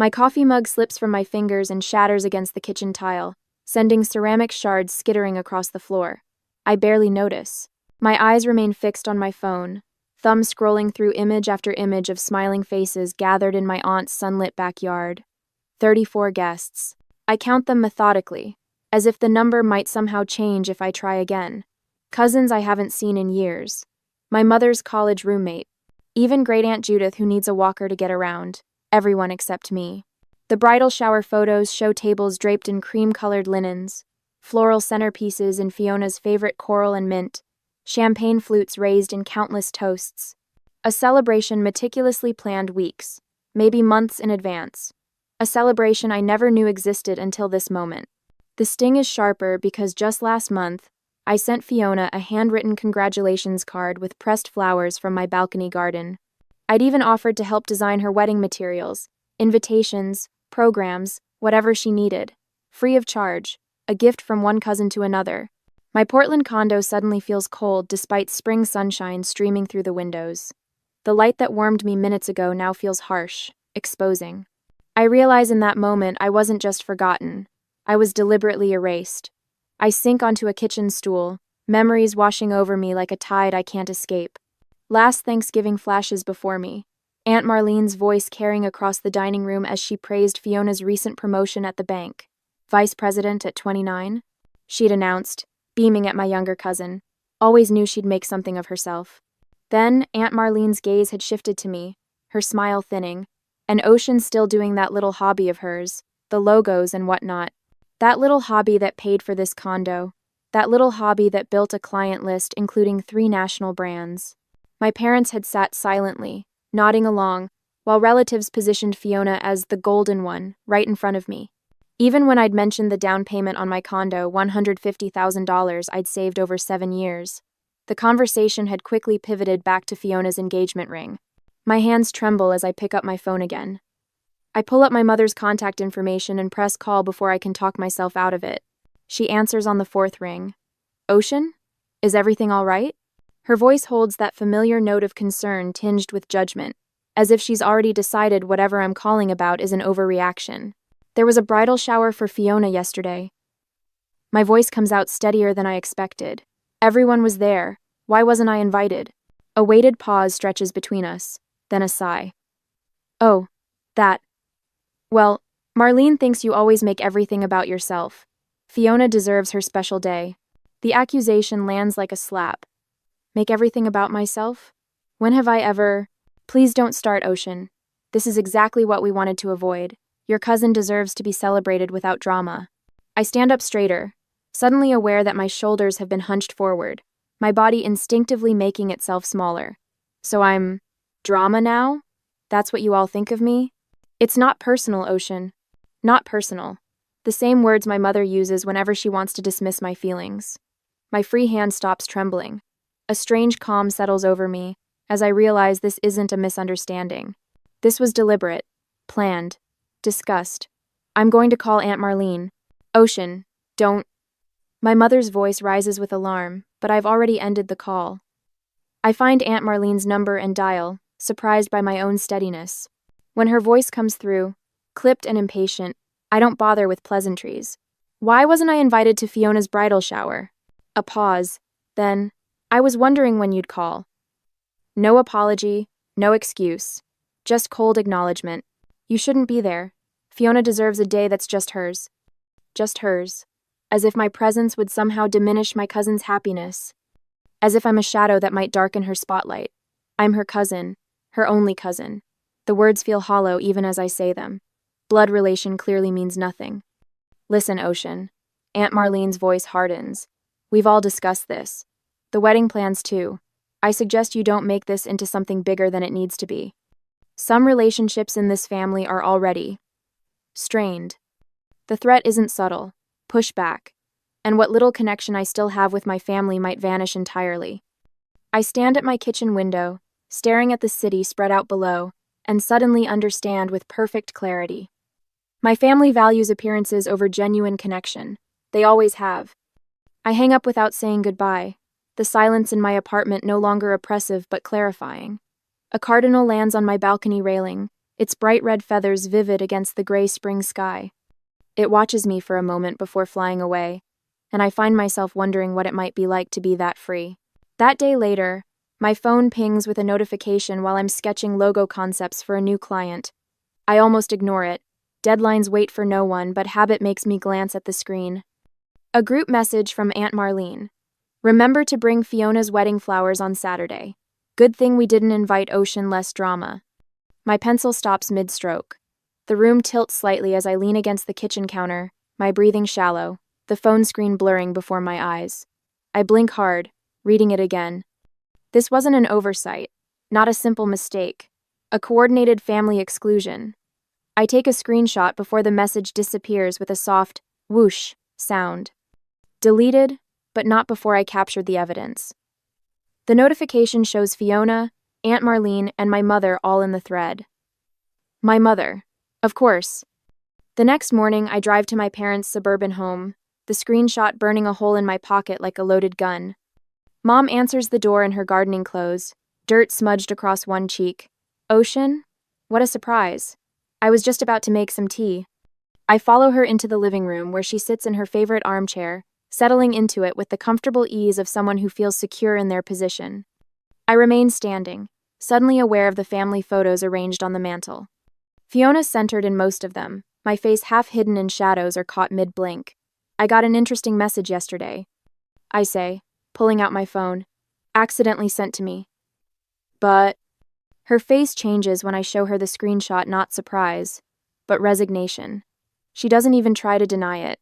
My coffee mug slips from my fingers and shatters against the kitchen tile, sending ceramic shards skittering across the floor. I barely notice. My eyes remain fixed on my phone, thumb scrolling through image after image of smiling faces gathered in my aunt's sunlit backyard. 34 guests. I count them methodically, as if the number might somehow change if I try again. Cousins I haven't seen in years. My mother's college roommate. Even Great Aunt Judith, who needs a walker to get around. Everyone except me. The bridal shower photos show tables draped in cream-colored linens, floral centerpieces in Fiona's favorite coral and mint, champagne flutes raised in countless toasts. A celebration meticulously planned weeks, maybe months in advance. A celebration I never knew existed until this moment. The sting is sharper because just last month, I sent Fiona a handwritten congratulations card with pressed flowers from my balcony garden. I'd even offered to help design her wedding materials, invitations, programs, whatever she needed. Free of charge, a gift from one cousin to another. My Portland condo suddenly feels cold despite spring sunshine streaming through the windows. The light that warmed me minutes ago now feels harsh, exposing. I realize in that moment I wasn't just forgotten. I was deliberately erased. I sink onto a kitchen stool, memories washing over me like a tide I can't escape. Last Thanksgiving flashes before me. Aunt Marlene's voice carrying across the dining room as she praised Fiona's recent promotion at the bank. Vice president at 29? She'd announced, beaming at my younger cousin. Always knew she'd make something of herself. Then, Aunt Marlene's gaze had shifted to me, her smile thinning, and Ocean still doing that little hobby of hers, the logos and whatnot. That little hobby that paid for this condo. That little hobby that built a client list including 3 national brands. My parents had sat silently, nodding along, while relatives positioned Fiona as the golden one, right in front of me. Even when I'd mentioned the down payment on my condo, $150,000 I'd saved over 7 years, the conversation had quickly pivoted back to Fiona's engagement ring. My hands tremble as I pick up my phone again. I pull up my mother's contact information and press call before I can talk myself out of it. She answers on the 4th ring. Ocean? Is everything all right? Her voice holds that familiar note of concern tinged with judgment, as if she's already decided whatever I'm calling about is an overreaction. There was a bridal shower for Fiona yesterday. My voice comes out steadier than I expected. Everyone was there. Why wasn't I invited? A weighted pause stretches between us, then a sigh. Oh, that. Well, Marlene thinks you always make everything about yourself. Fiona deserves her special day. The accusation lands like a slap. Make everything about myself? When have I ever... Please don't start, Ocean. This is exactly what we wanted to avoid. Your cousin deserves to be celebrated without drama. I stand up straighter, suddenly aware that my shoulders have been hunched forward, my body instinctively making itself smaller. So I'm... drama now? That's what you all think of me? It's not personal, Ocean. Not personal. The same words my mother uses whenever she wants to dismiss my feelings. My free hand stops trembling. A strange calm settles over me as I realize this isn't a misunderstanding. This was deliberate, planned, discussed. I'm going to call Aunt Marlene. Ocean, don't... My mother's voice rises with alarm, but I've already ended the call. I find Aunt Marlene's number and dial, surprised by my own steadiness. When her voice comes through, clipped and impatient, I don't bother with pleasantries. Why wasn't I invited to Fiona's bridal shower? A pause. Then, I was wondering when you'd call. No apology, no excuse. Just cold acknowledgement. You shouldn't be there. Fiona deserves a day that's just hers. Just hers. As if my presence would somehow diminish my cousin's happiness. As if I'm a shadow that might darken her spotlight. I'm her cousin, her only cousin. The words feel hollow even as I say them. Blood relation clearly means nothing. Listen, Ocean. Aunt Marlene's voice hardens. We've all discussed this. The wedding plans too. I suggest you don't make this into something bigger than it needs to be. Some relationships in this family are already strained. The threat isn't subtle. Push back. And what little connection I still have with my family might vanish entirely. I stand at my kitchen window, staring at the city spread out below, and suddenly understand with perfect clarity. My family values appearances over genuine connection. They always have. I hang up without saying goodbye, the silence in my apartment no longer oppressive but clarifying. A cardinal lands on my balcony railing, its bright red feathers vivid against the gray spring sky. It watches me for a moment before flying away, and I find myself wondering what it might be like to be that free. That day later, my phone pings with a notification while I'm sketching logo concepts for a new client. I almost ignore it. Deadlines wait for no one, but habit makes me glance at the screen. A group message from Aunt Marlene. Remember to bring Fiona's wedding flowers on Saturday. Good thing we didn't invite Ocean, less drama. My pencil stops mid-stroke. The room tilts slightly as I lean against the kitchen counter, my breathing shallow, the phone screen blurring before my eyes. I blink hard, reading it again. This wasn't an oversight, not a simple mistake, a coordinated family exclusion. I take a screenshot before the message disappears with a soft whoosh sound. Deleted, but not before I captured the evidence. The notification shows Fiona, Aunt Marlene, and my mother all in the thread. My mother. Of course. The next morning, I drive to my parents' suburban home, the screenshot burning a hole in my pocket like a loaded gun. Mom answers the door in her gardening clothes, dirt smudged across one cheek. Ocean? What a surprise. I was just about to make some tea. I follow her into the living room where she sits in her favorite armchair, settling into it with the comfortable ease of someone who feels secure in their position. I remain standing, suddenly aware of the family photos arranged on the mantel. Fiona's centered in most of them, my face half hidden in shadows or caught mid-blink. I got an interesting message yesterday. I say, pulling out my phone. Accidentally sent to me. But... Her face changes when I show her the screenshot, not surprise, but resignation. She doesn't even try to deny it.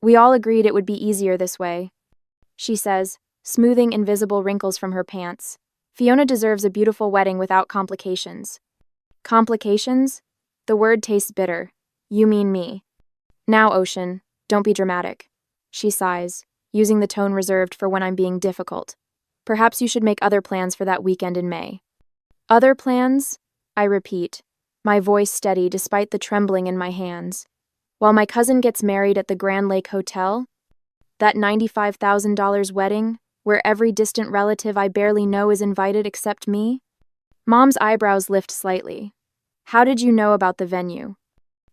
We all agreed it would be easier this way. She says, smoothing invisible wrinkles from her pants. Fiona deserves a beautiful wedding without complications. Complications? The word tastes bitter. You mean me. Now, Ocean, don't be dramatic. She sighs, using the tone reserved for when I'm being difficult. Perhaps you should make other plans for that weekend in May. Other plans? I repeat, my voice steady despite the trembling in my hands. While my cousin gets married at the Grand Lake Hotel? That $95,000 wedding, where every distant relative I barely know is invited except me? Mom's eyebrows lift slightly. How did you know about the venue?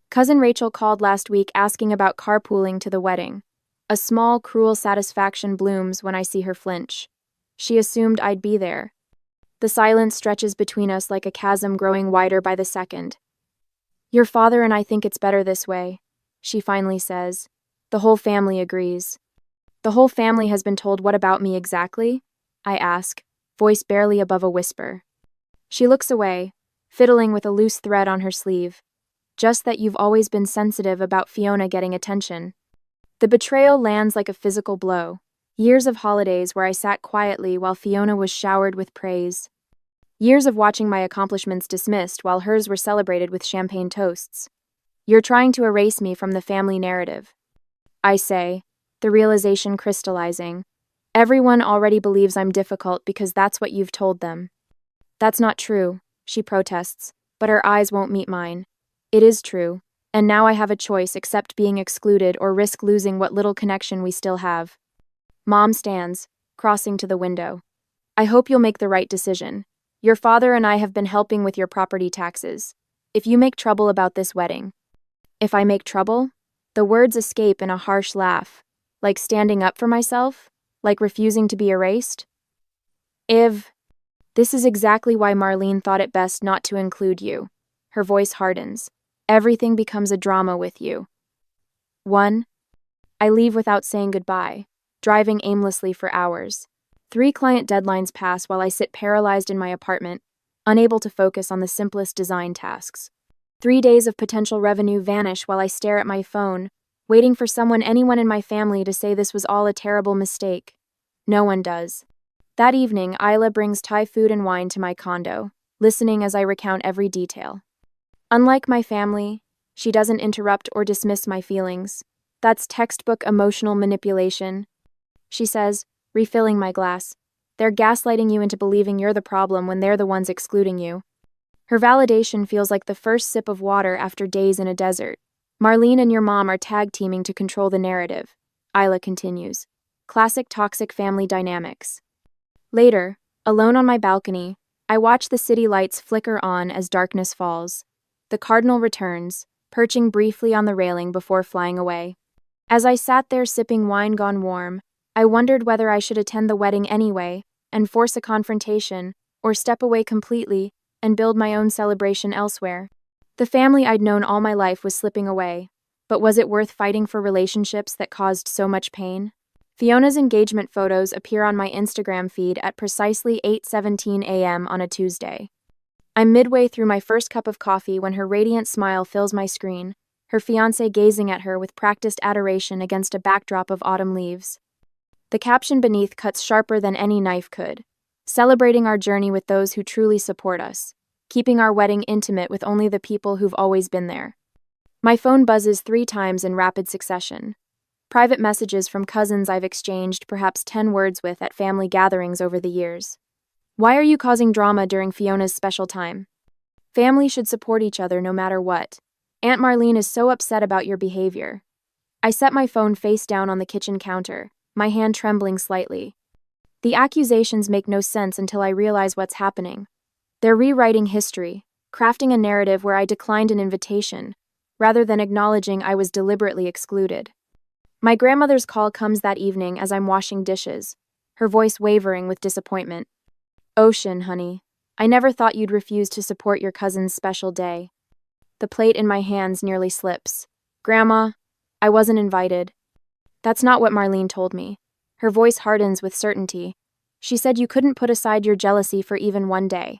Cousin Rachel called last week asking about carpooling to the wedding. A small, cruel satisfaction blooms when I see her flinch. She assumed I'd be there. The silence stretches between us like a chasm growing wider by the second. Your father and I think it's better this way, she finally says. The whole family agrees. The whole family has been told what about me exactly? I ask, voice barely above a whisper. She looks away, fiddling with a loose thread on her sleeve. Just that you've always been sensitive about Fiona getting attention. The betrayal lands like a physical blow. Years of holidays where I sat quietly while Fiona was showered with praise. Years of watching my accomplishments dismissed while hers were celebrated with champagne toasts. You're trying to erase me from the family narrative. I say, the realization crystallizing. Everyone already believes I'm difficult because that's what you've told them. That's not true, she protests, but her eyes won't meet mine. It is true, and now I have a choice: accept being excluded or risk losing what little connection we still have. Mom stands, crossing to the window. I hope you'll make the right decision. Your father and I have been helping with your property taxes. If you make trouble about this wedding. If I make trouble? The words escape in a harsh laugh. Like standing up for myself? Like refusing to be erased? This is exactly why Marlene thought it best not to include you. Her voice hardens. Everything becomes a drama with you. 1. I leave without saying goodbye, driving aimlessly for hours. 3 client deadlines pass while I sit paralyzed in my apartment, unable to focus on the simplest design tasks. 3 days of potential revenue vanish while I stare at my phone, waiting for anyone in my family to say this was all a terrible mistake. No one does. That evening, Isla brings Thai food and wine to my condo, listening as I recount every detail. Unlike my family, she doesn't interrupt or dismiss my feelings. That's textbook emotional manipulation. She says, refilling my glass. They're gaslighting you into believing you're the problem when they're the ones excluding you. Her validation feels like the first sip of water after days in a desert. Marlene and your mom are tag-teaming to control the narrative, Isla continues. Classic toxic family dynamics. Later, alone on my balcony, I watch the city lights flicker on as darkness falls. The cardinal returns, perching briefly on the railing before flying away. As I sat there sipping wine gone warm, I wondered whether I should attend the wedding anyway and force a confrontation, or step away completely and build my own celebration elsewhere. The family I'd known all my life was slipping away, but was it worth fighting for relationships that caused so much pain? Fiona's engagement photos appear on my Instagram feed at precisely 8:17 a.m. on a Tuesday. I'm midway through my first cup of coffee when her radiant smile fills my screen, her fiancé gazing at her with practiced adoration against a backdrop of autumn leaves. The caption beneath cuts sharper than any knife could, celebrating our journey with those who truly support us, keeping our wedding intimate with only the people who've always been there. My phone buzzes 3 times in rapid succession. Private messages from cousins I've exchanged perhaps 10 words with at family gatherings over the years. Why are you causing drama during Fiona's special time? Family should support each other no matter what. Aunt Marlene is so upset about your behavior. I set my phone face down on the kitchen counter, my hand trembling slightly. The accusations make no sense until I realize what's happening. They're rewriting history, crafting a narrative where I declined an invitation, rather than acknowledging I was deliberately excluded. My grandmother's call comes that evening as I'm washing dishes, her voice wavering with disappointment. Ocean, honey, I never thought you'd refuse to support your cousin's special day. The plate in my hands nearly slips. Grandma, I wasn't invited. That's not what Marlene told me. Her voice hardens with certainty. She said you couldn't put aside your jealousy for even one day.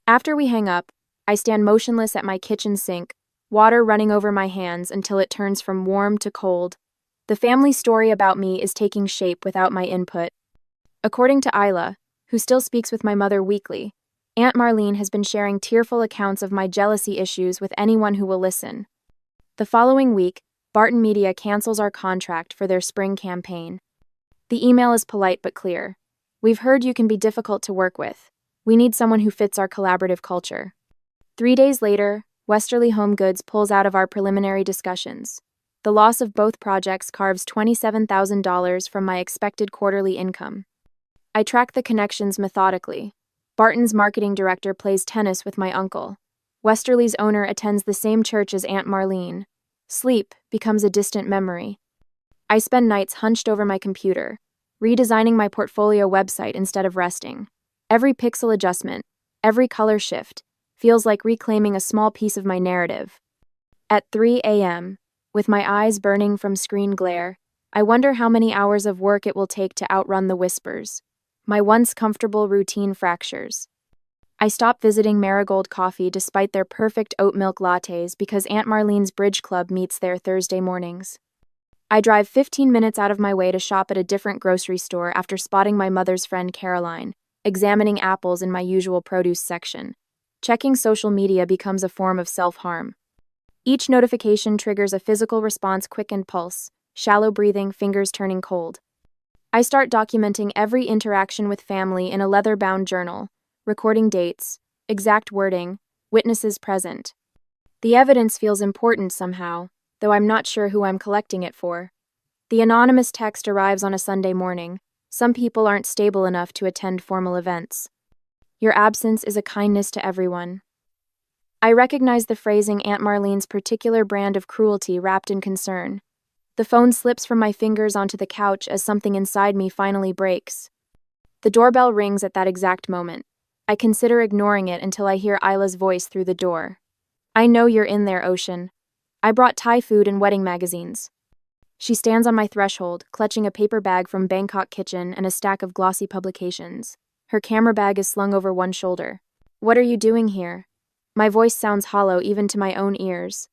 After we hang up, I stand motionless at my kitchen sink, water running over my hands until it turns from warm to cold. The family story about me is taking shape without my input. According to Isla, who still speaks with my mother weekly, Aunt Marlene has been sharing tearful accounts of my jealousy issues with anyone who will listen. The following week, Barton Media cancels our contract for their spring campaign. The email is polite but clear. We've heard you can be difficult to work with. We need someone who fits our collaborative culture. 3 days later, Westerly Home Goods pulls out of our preliminary discussions. The loss of both projects carves $27,000 from my expected quarterly income. I track the connections methodically. Barton's marketing director plays tennis with my uncle. Westerly's owner attends the same church as Aunt Marlene. Sleep becomes a distant memory. I spend nights hunched over my computer, redesigning my portfolio website instead of resting. Every pixel adjustment, every color shift, feels like reclaiming a small piece of my narrative. At 3 a.m., with my eyes burning from screen glare, I wonder how many hours of work it will take to outrun the whispers. My once comfortable routine fractures. I stop visiting Marigold Coffee despite their perfect oat milk lattes because Aunt Marlene's Bridge Club meets there Thursday mornings. I drive 15 minutes out of my way to shop at a different grocery store after spotting my mother's friend Caroline, examining apples in my usual produce section. Checking social media becomes a form of self-harm. Each notification triggers a physical response, quickened pulse, shallow breathing, fingers turning cold. I start documenting every interaction with family in a leather-bound journal, recording dates, exact wording, witnesses present. The evidence feels important somehow, though I'm not sure who I'm collecting it for. The anonymous text arrives on a Sunday morning. Some people aren't stable enough to attend formal events. Your absence is a kindness to everyone. I recognize the phrasing Aunt Marlene's particular brand of cruelty wrapped in concern. The phone slips from my fingers onto the couch as something inside me finally breaks. The doorbell rings at that exact moment. I consider ignoring it until I hear Isla's voice through the door. I know you're in there, Ocean. I brought Thai food and wedding magazines. She stands on my threshold, clutching a paper bag from Bangkok Kitchen and a stack of glossy publications. Her camera bag is slung over one shoulder. What are you doing here? My voice sounds hollow even to my own ears.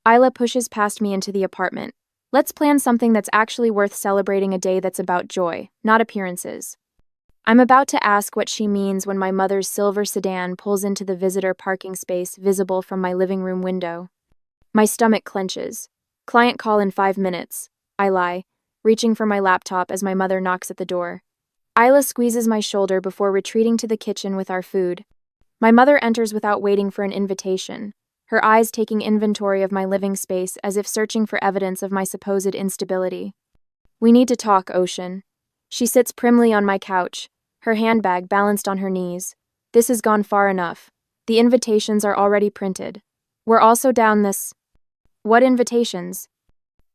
Isla pushes past me into the apartment. Let's plan something that's actually worth celebrating, a day that's about joy, not appearances. I'm about to ask what she means when my mother's silver sedan pulls into the visitor parking space visible from my living room window. My stomach clenches. Client call in 5 minutes. I lie, reaching for my laptop as my mother knocks at the door. Isla squeezes my shoulder before retreating to the kitchen with our food. My mother enters without waiting for an invitation, her eyes taking inventory of my living space as if searching for evidence of my supposed instability. We need to talk, Ocean. She sits primly on my couch, her handbag balanced on her knees. This has gone far enough. The invitations are already printed. We're also down this. What invitations?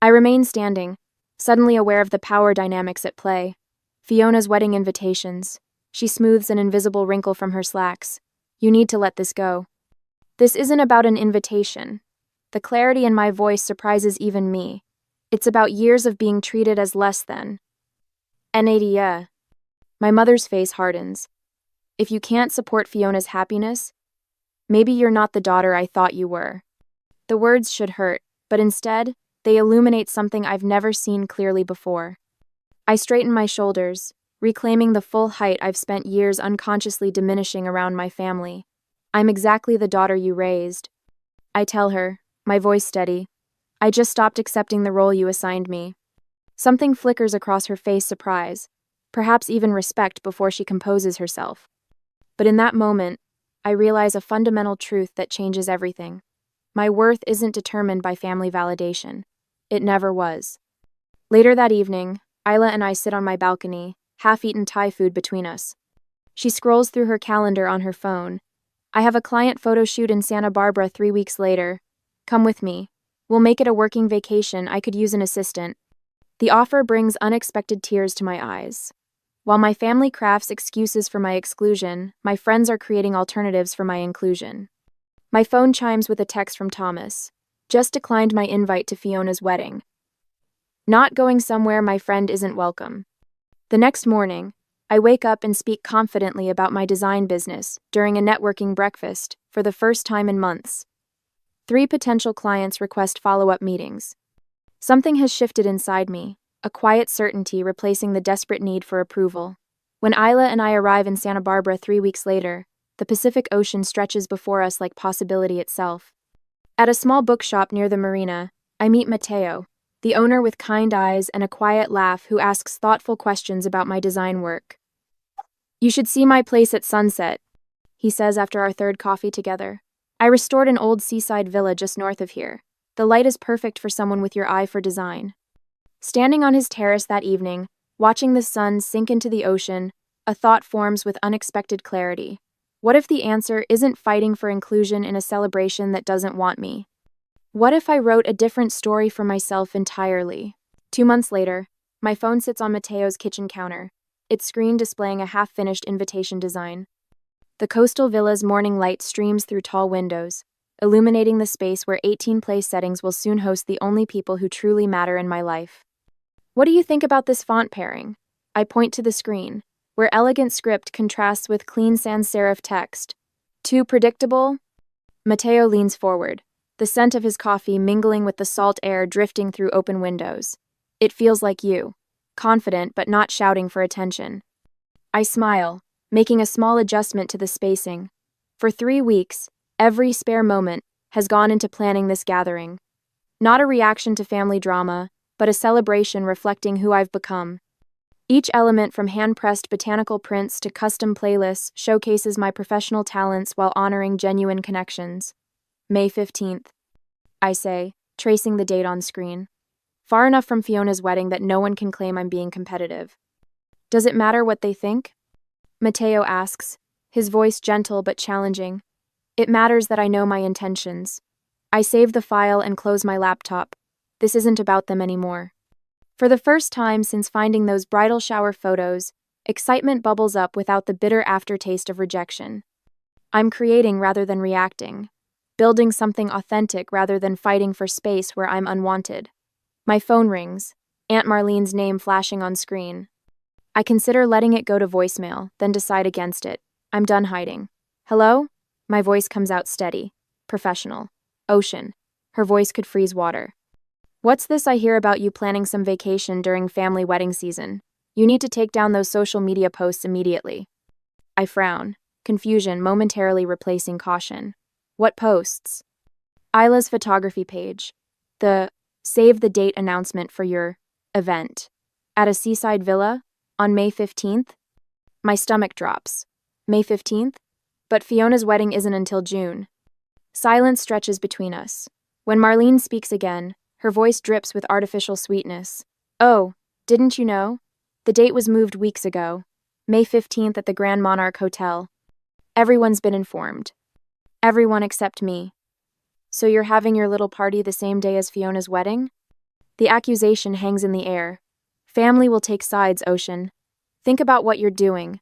I remain standing, suddenly aware of the power dynamics at play. Fiona's wedding invitations. She smooths an invisible wrinkle from her slacks. You need to let this go. This isn't about an invitation. The clarity in my voice surprises even me. It's about years of being treated as less than. Nadia. My mother's face hardens. If you can't support Fiona's happiness, maybe you're not the daughter I thought you were. The words should hurt, but instead, they illuminate something I've never seen clearly before. I straighten my shoulders, reclaiming the full height I've spent years unconsciously diminishing around my family. I'm exactly the daughter you raised. I tell her, my voice steady. I just stopped accepting the role you assigned me. Something flickers across her face, surprise, perhaps even respect before she composes herself. But in that moment, I realize a fundamental truth that changes everything. My worth isn't determined by family validation. It never was. Later that evening, Isla and I sit on my balcony, half-eaten Thai food between us. She scrolls through her calendar on her phone. I have a client photo shoot in Santa Barbara 3 weeks later. Come with me. We'll make it a working vacation. I could use an assistant. The offer brings unexpected tears to my eyes. While my family crafts excuses for my exclusion, my friends are creating alternatives for my inclusion. My phone chimes with a text from Thomas. Just declined my invite to Fiona's wedding. Not going somewhere my friend isn't welcome. The next morning, I wake up and speak confidently about my design business during a networking breakfast for the first time in months. 3 potential clients request follow-up meetings. Something has shifted inside me, a quiet certainty replacing the desperate need for approval. When Isla and I arrive in Santa Barbara 3 weeks later, the Pacific Ocean stretches before us like possibility itself. At a small bookshop near the marina, I meet Mateo, the owner with kind eyes and a quiet laugh who asks thoughtful questions about my design work. You should see my place at sunset, he says after our 3rd coffee together. I restored an old seaside villa just north of here. The light is perfect for someone with your eye for design. Standing on his terrace that evening, watching the sun sink into the ocean, a thought forms with unexpected clarity. What if the answer isn't fighting for inclusion in a celebration that doesn't want me? What if I wrote a different story for myself entirely? 2 months later, my phone sits on Mateo's kitchen counter, its screen displaying a half-finished invitation design. The coastal villa's morning light streams through tall windows, illuminating the space where 18 place settings will soon host the only people who truly matter in my life. What do you think about this font pairing? I point to the screen, where elegant script contrasts with clean sans serif text. Too predictable? Mateo leans forward, the scent of his coffee mingling with the salt air drifting through open windows. It feels like you, confident but not shouting for attention. I smile, making a small adjustment to the spacing. For 3 weeks, every spare moment has gone into planning this gathering. Not a reaction to family drama, but a celebration reflecting who I've become. Each element from hand-pressed botanical prints to custom playlists showcases my professional talents while honoring genuine connections. May 15th, I say, tracing the date on screen. Far enough from Fiona's wedding that no one can claim I'm being competitive. Does it matter what they think? Mateo asks, his voice gentle but challenging. It matters that I know my intentions. I save the file and close my laptop. This isn't about them anymore. For the first time since finding those bridal shower photos, excitement bubbles up without the bitter aftertaste of rejection. I'm creating rather than reacting, building something authentic rather than fighting for space where I'm unwanted. My phone rings, Aunt Marlene's name flashing on screen. I consider letting it go to voicemail, then decide against it. I'm done hiding. Hello? My voice comes out steady, professional. Ocean. Her voice could freeze water. What's this I hear about you planning some vacation during family wedding season? You need to take down those social media posts immediately. I frown, confusion momentarily replacing caution. What posts? Isla's photography page. The save the date announcement for your event. At a seaside villa? On May 15th? My stomach drops. May 15th? But Fiona's wedding isn't until June. Silence stretches between us. When Marlene speaks again, her voice drips with artificial sweetness. Oh, didn't you know? The date was moved weeks ago. May 15th at the Grand Monarch Hotel. Everyone's been informed. Everyone except me. So you're having your little party the same day as Fiona's wedding? The accusation hangs in the air. Family will take sides, Ocean. Think about what you're doing.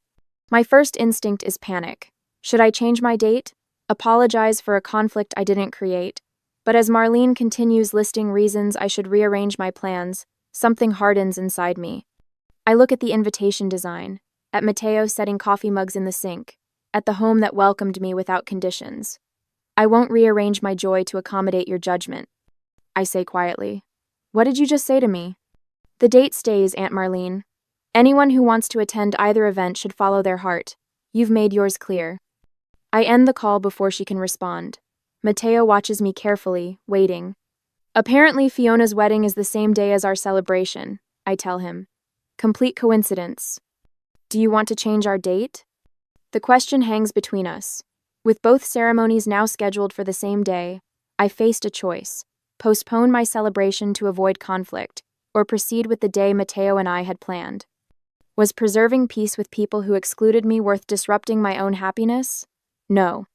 My first instinct is panic. Should I change my date? Apologize for a conflict I didn't create? But as Marlene continues listing reasons I should rearrange my plans, something hardens inside me. I look at the invitation design, at Mateo setting coffee mugs in the sink, at the home that welcomed me without conditions. I won't rearrange my joy to accommodate your judgment, I say quietly. What did you just say to me? The date stays, Aunt Marlene. Anyone who wants to attend either event should follow their heart. You've made yours clear. I end the call before she can respond. Mateo watches me carefully, waiting. Apparently, Fiona's wedding is the same day as our celebration, I tell him. Complete coincidence. Do you want to change our date? The question hangs between us. With both ceremonies now scheduled for the same day, I faced a choice: postpone my celebration to avoid conflict, or proceed with the day Mateo and I had planned. Was preserving peace with people who excluded me worth disrupting my own happiness? No.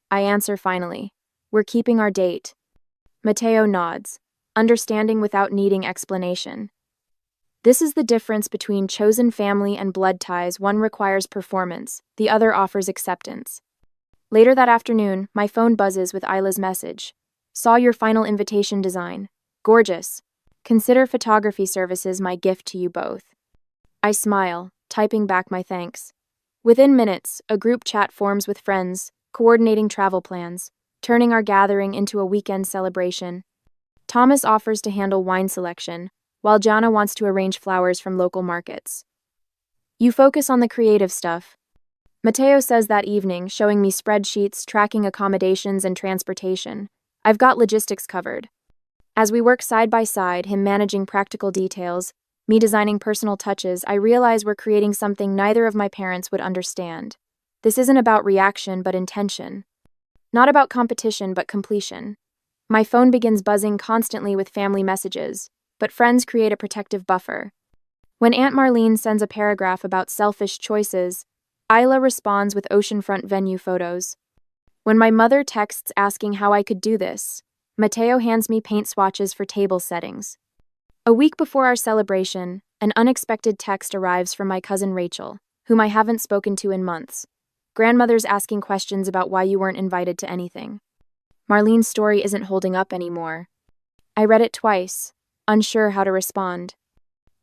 I answer finally. We're keeping our date. Mateo nods, understanding without needing explanation. This is the difference between chosen family and blood ties. One requires performance, the other offers acceptance. Later that afternoon, my phone buzzes with Isla's message. Saw your final invitation design. Gorgeous. Consider photography services my gift to you both. I smile, typing back my thanks. Within minutes, a group chat forms with friends, coordinating travel plans, turning our gathering into a weekend celebration. Thomas offers to handle wine selection, while Jana wants to arrange flowers from local markets. You focus on the creative stuff. Mateo says that evening, showing me spreadsheets, tracking accommodations and transportation. I've got logistics covered. As we work side by side, him managing practical details, me designing personal touches, I realize we're creating something neither of my parents would understand. This isn't about reaction, but intention. Not about competition, but completion. My phone begins buzzing constantly with family messages, but friends create a protective buffer. When Aunt Marlene sends a paragraph about selfish choices, Isla responds with oceanfront venue photos. When my mother texts asking how I could do this, Mateo hands me paint swatches for table settings. A week before our celebration, an unexpected text arrives from my cousin Rachel, whom I haven't spoken to in months. Grandmother's asking questions about why you weren't invited to anything. Marlene's story isn't holding up anymore. I read it twice, unsure how to respond.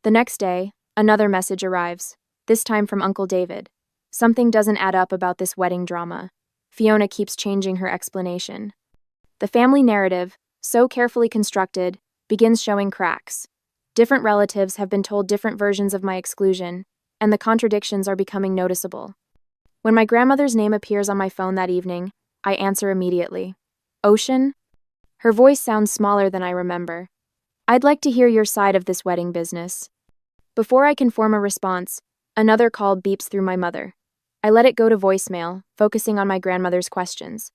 The next day, another message arrives, this time from Uncle David. Something doesn't add up about this wedding drama. Fiona keeps changing her explanation. The family narrative, so carefully constructed, begins showing cracks. Different relatives have been told different versions of my exclusion, and the contradictions are becoming noticeable. When my grandmother's name appears on my phone that evening, I answer immediately. Ocean? Her voice sounds smaller than I remember. I'd like to hear your side of this wedding business. Before I can form a response, another call beeps through my mother. I let it go to voicemail, focusing on my grandmother's questions.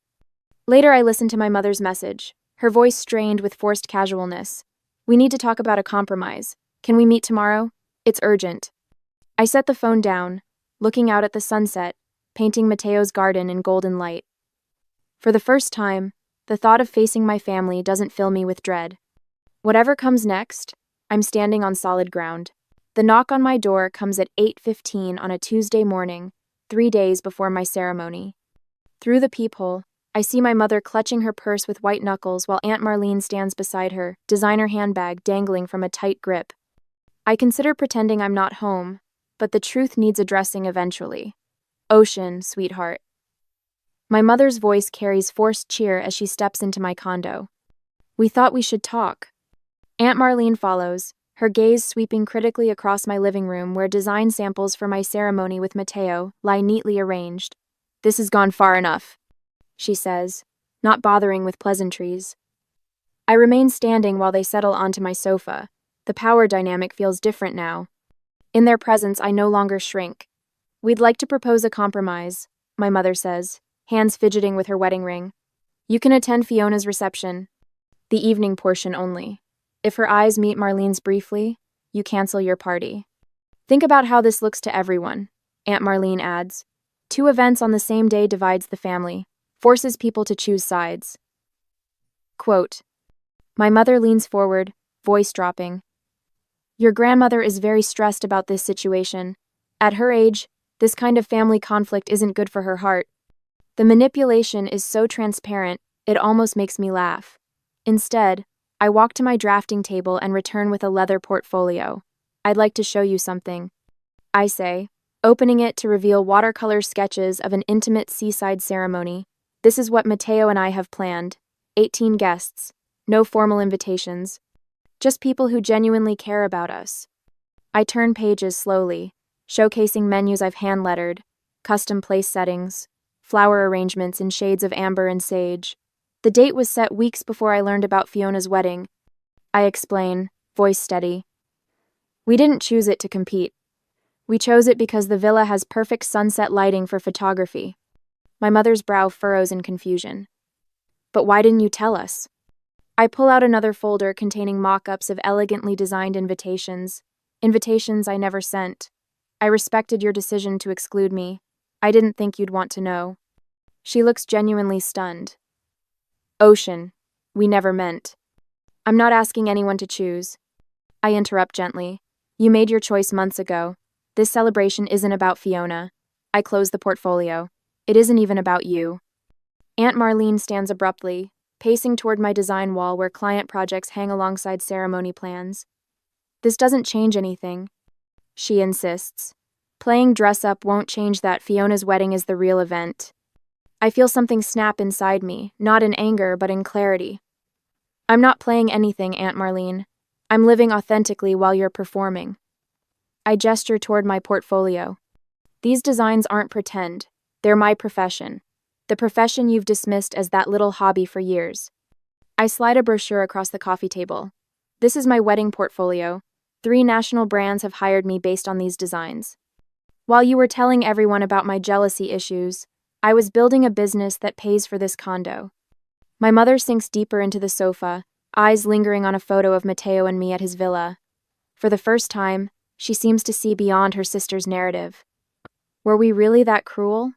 Later, I listened to my mother's message, her voice strained with forced casualness. We need to talk about a compromise. Can we meet tomorrow? It's urgent. I set the phone down, looking out at the sunset, painting Mateo's garden in golden light. For the first time, the thought of facing my family doesn't fill me with dread. Whatever comes next, I'm standing on solid ground. The knock on my door comes at 8:15 on a Tuesday morning, 3 days before my ceremony. Through the peephole, I see my mother clutching her purse with white knuckles while Aunt Marlene stands beside her, designer handbag dangling from a tight grip. I consider pretending I'm not home, but the truth needs addressing eventually. Ocean, sweetheart. My mother's voice carries forced cheer as she steps into my condo. We thought we should talk. Aunt Marlene follows, her gaze sweeping critically across my living room where design samples for my ceremony with Mateo lie neatly arranged. This has gone far enough, she says, not bothering with pleasantries. I remain standing while they settle onto my sofa. The power dynamic feels different now. In their presence, I no longer shrink. We'd like to propose a compromise, my mother says, hands fidgeting with her wedding ring. You can attend Fiona's reception. The evening portion only. If her eyes meet Marlene's briefly, you cancel your party. Think about how this looks to everyone, Aunt Marlene adds. 2 events on the same day divides the family, forces people to choose sides. Quote. My mother leans forward, voice dropping. Your grandmother is very stressed about this situation. At her age, this kind of family conflict isn't good for her heart. The manipulation is so transparent, it almost makes me laugh. Instead, I walk to my drafting table and return with a leather portfolio. I'd like to show you something, I say, opening it to reveal watercolor sketches of an intimate seaside ceremony. This is what Mateo and I have planned. 18 guests. No formal invitations. Just people who genuinely care about us. I turn pages slowly, showcasing menus I've hand-lettered, custom place settings, flower arrangements in shades of amber and sage. The date was set weeks before I learned about Fiona's wedding. I explain, voice steady. We didn't choose it to compete. We chose it because the villa has perfect sunset lighting for photography. My mother's brow furrows in confusion. But why didn't you tell us? I pull out another folder containing mock-ups of elegantly designed invitations. Invitations I never sent. I respected your decision to exclude me. I didn't think you'd want to know. She looks genuinely stunned. Ocean. We never meant. I'm not asking anyone to choose. I interrupt gently. You made your choice months ago. This celebration isn't about Fiona. I close the portfolio. It isn't even about you. Aunt Marlene stands abruptly, pacing toward my design wall where client projects hang alongside ceremony plans. This doesn't change anything, she insists. Playing dress-up won't change that Fiona's wedding is the real event. I feel something snap inside me, not in anger but in clarity. I'm not playing anything, Aunt Marlene. I'm living authentically while you're performing. I gesture toward my portfolio. These designs aren't pretend. They're my profession. The profession you've dismissed as that little hobby for years. I slide a brochure across the coffee table. This is my wedding portfolio. 3 national brands have hired me based on these designs. While you were telling everyone about my jealousy issues, I was building a business that pays for this condo. My mother sinks deeper into the sofa, eyes lingering on a photo of Mateo and me at his villa. For the first time, she seems to see beyond her sister's narrative. Were we really that cruel?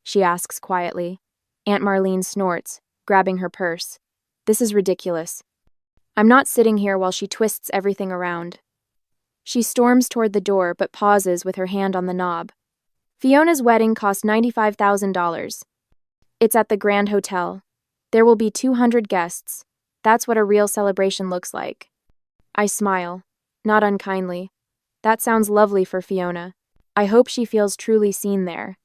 She asks quietly. Aunt Marlene snorts, grabbing her purse. This is ridiculous. I'm not sitting here while she twists everything around. She storms toward the door but pauses with her hand on the knob. Fiona's wedding cost $95,000. It's at the Grand Hotel. There will be 200 guests. That's what a real celebration looks like. I smile, not unkindly. That sounds lovely for Fiona. I hope she feels truly seen there.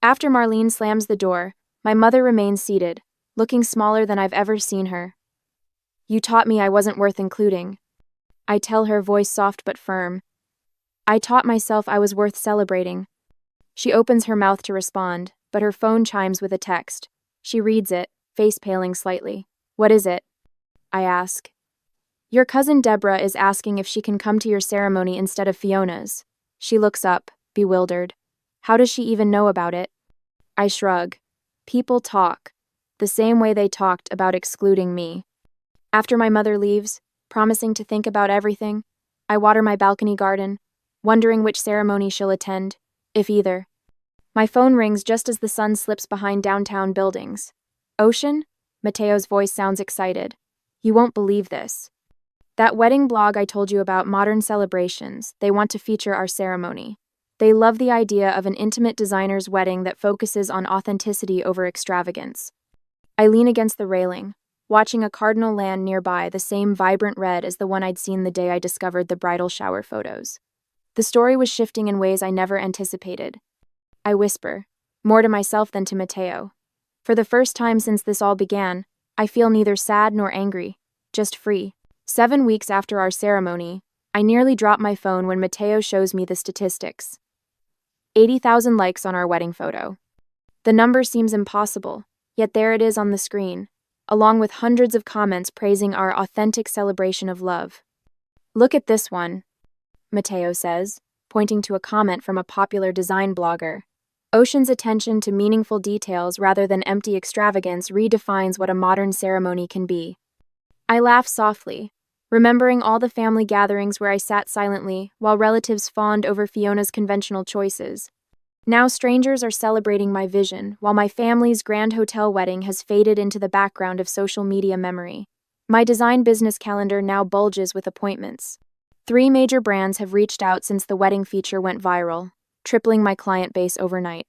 After Marlene slams the door, my mother remains seated, looking smaller than I've ever seen her. You taught me I wasn't worth including. I tell her, voice soft but firm. I taught myself I was worth celebrating. She opens her mouth to respond, but her phone chimes with a text. She reads it, face paling slightly. What is it? I ask. Your cousin Deborah is asking if she can come to your ceremony instead of Fiona's. She looks up, bewildered. How does she even know about it? I shrug. People talk, the same way they talked about excluding me. After my mother leaves, promising to think about everything, I water my balcony garden, wondering which ceremony she'll attend, if either. My phone rings just as the sun slips behind downtown buildings. Ocean? Mateo's voice sounds excited. You won't believe this. That wedding blog I told you about, Modern Celebrations, they want to feature our ceremony. They love the idea of an intimate designer's wedding that focuses on authenticity over extravagance. I lean against the railing, watching a cardinal land nearby, the same vibrant red as the one I'd seen the day I discovered the bridal shower photos. The story was shifting in ways I never anticipated. I whisper, more to myself than to Mateo. For the first time since this all began, I feel neither sad nor angry, just free. 7 weeks after our ceremony, I nearly drop my phone when Mateo shows me the statistics. 80,000 likes on our wedding photo. The number seems impossible, yet there it is on the screen, along with hundreds of comments praising our authentic celebration of love. Look at this one, Mateo says, pointing to a comment from a popular design blogger. Ocean's attention to meaningful details rather than empty extravagance redefines what a modern ceremony can be. I laugh softly, remembering all the family gatherings where I sat silently while relatives fawned over Fiona's conventional choices. Now strangers are celebrating my vision, while my family's grand hotel wedding has faded into the background of social media memory. My design business calendar now bulges with appointments. 3 major brands have reached out since the wedding feature went viral, tripling my client base overnight.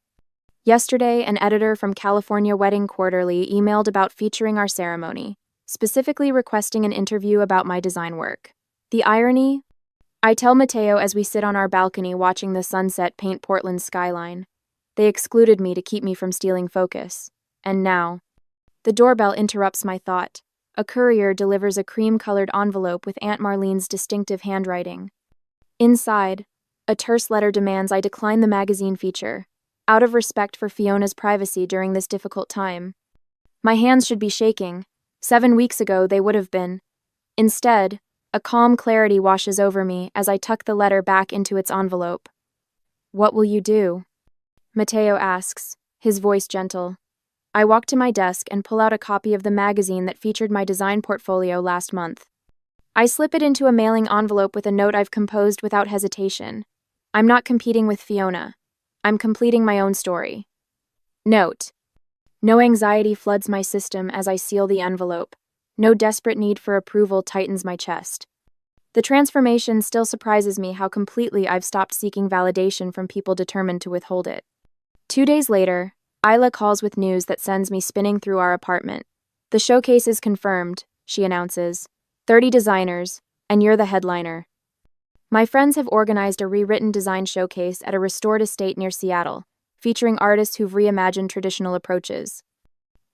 Yesterday, an editor from California Wedding Quarterly emailed about featuring our ceremony, specifically requesting an interview about my design work. The irony? I tell Mateo as we sit on our balcony watching the sunset paint Portland's skyline. They excluded me to keep me from stealing focus. And now, the doorbell interrupts my thought. A courier delivers a cream-colored envelope with Aunt Marlene's distinctive handwriting. Inside, a terse letter demands I decline the magazine feature, out of respect for Fiona's privacy during this difficult time. My hands should be shaking. 7 weeks ago, they would have been. Instead, a calm clarity washes over me as I tuck the letter back into its envelope. "What will you do?" Mateo asks, his voice gentle. I walk to my desk and pull out a copy of the magazine that featured my design portfolio last month. I slip it into a mailing envelope with a note I've composed without hesitation. I'm not competing with Fiona. I'm completing my own story. Note: no anxiety floods my system as I seal the envelope. No desperate need for approval tightens my chest. The transformation still surprises me how completely I've stopped seeking validation from people determined to withhold it. 2 days later, Isla calls with news that sends me spinning through our apartment. "The showcase is confirmed," she announces. 30 designers, and you're the headliner. My friends have organized a rewritten design showcase at a restored estate near Seattle, featuring artists who've reimagined traditional approaches.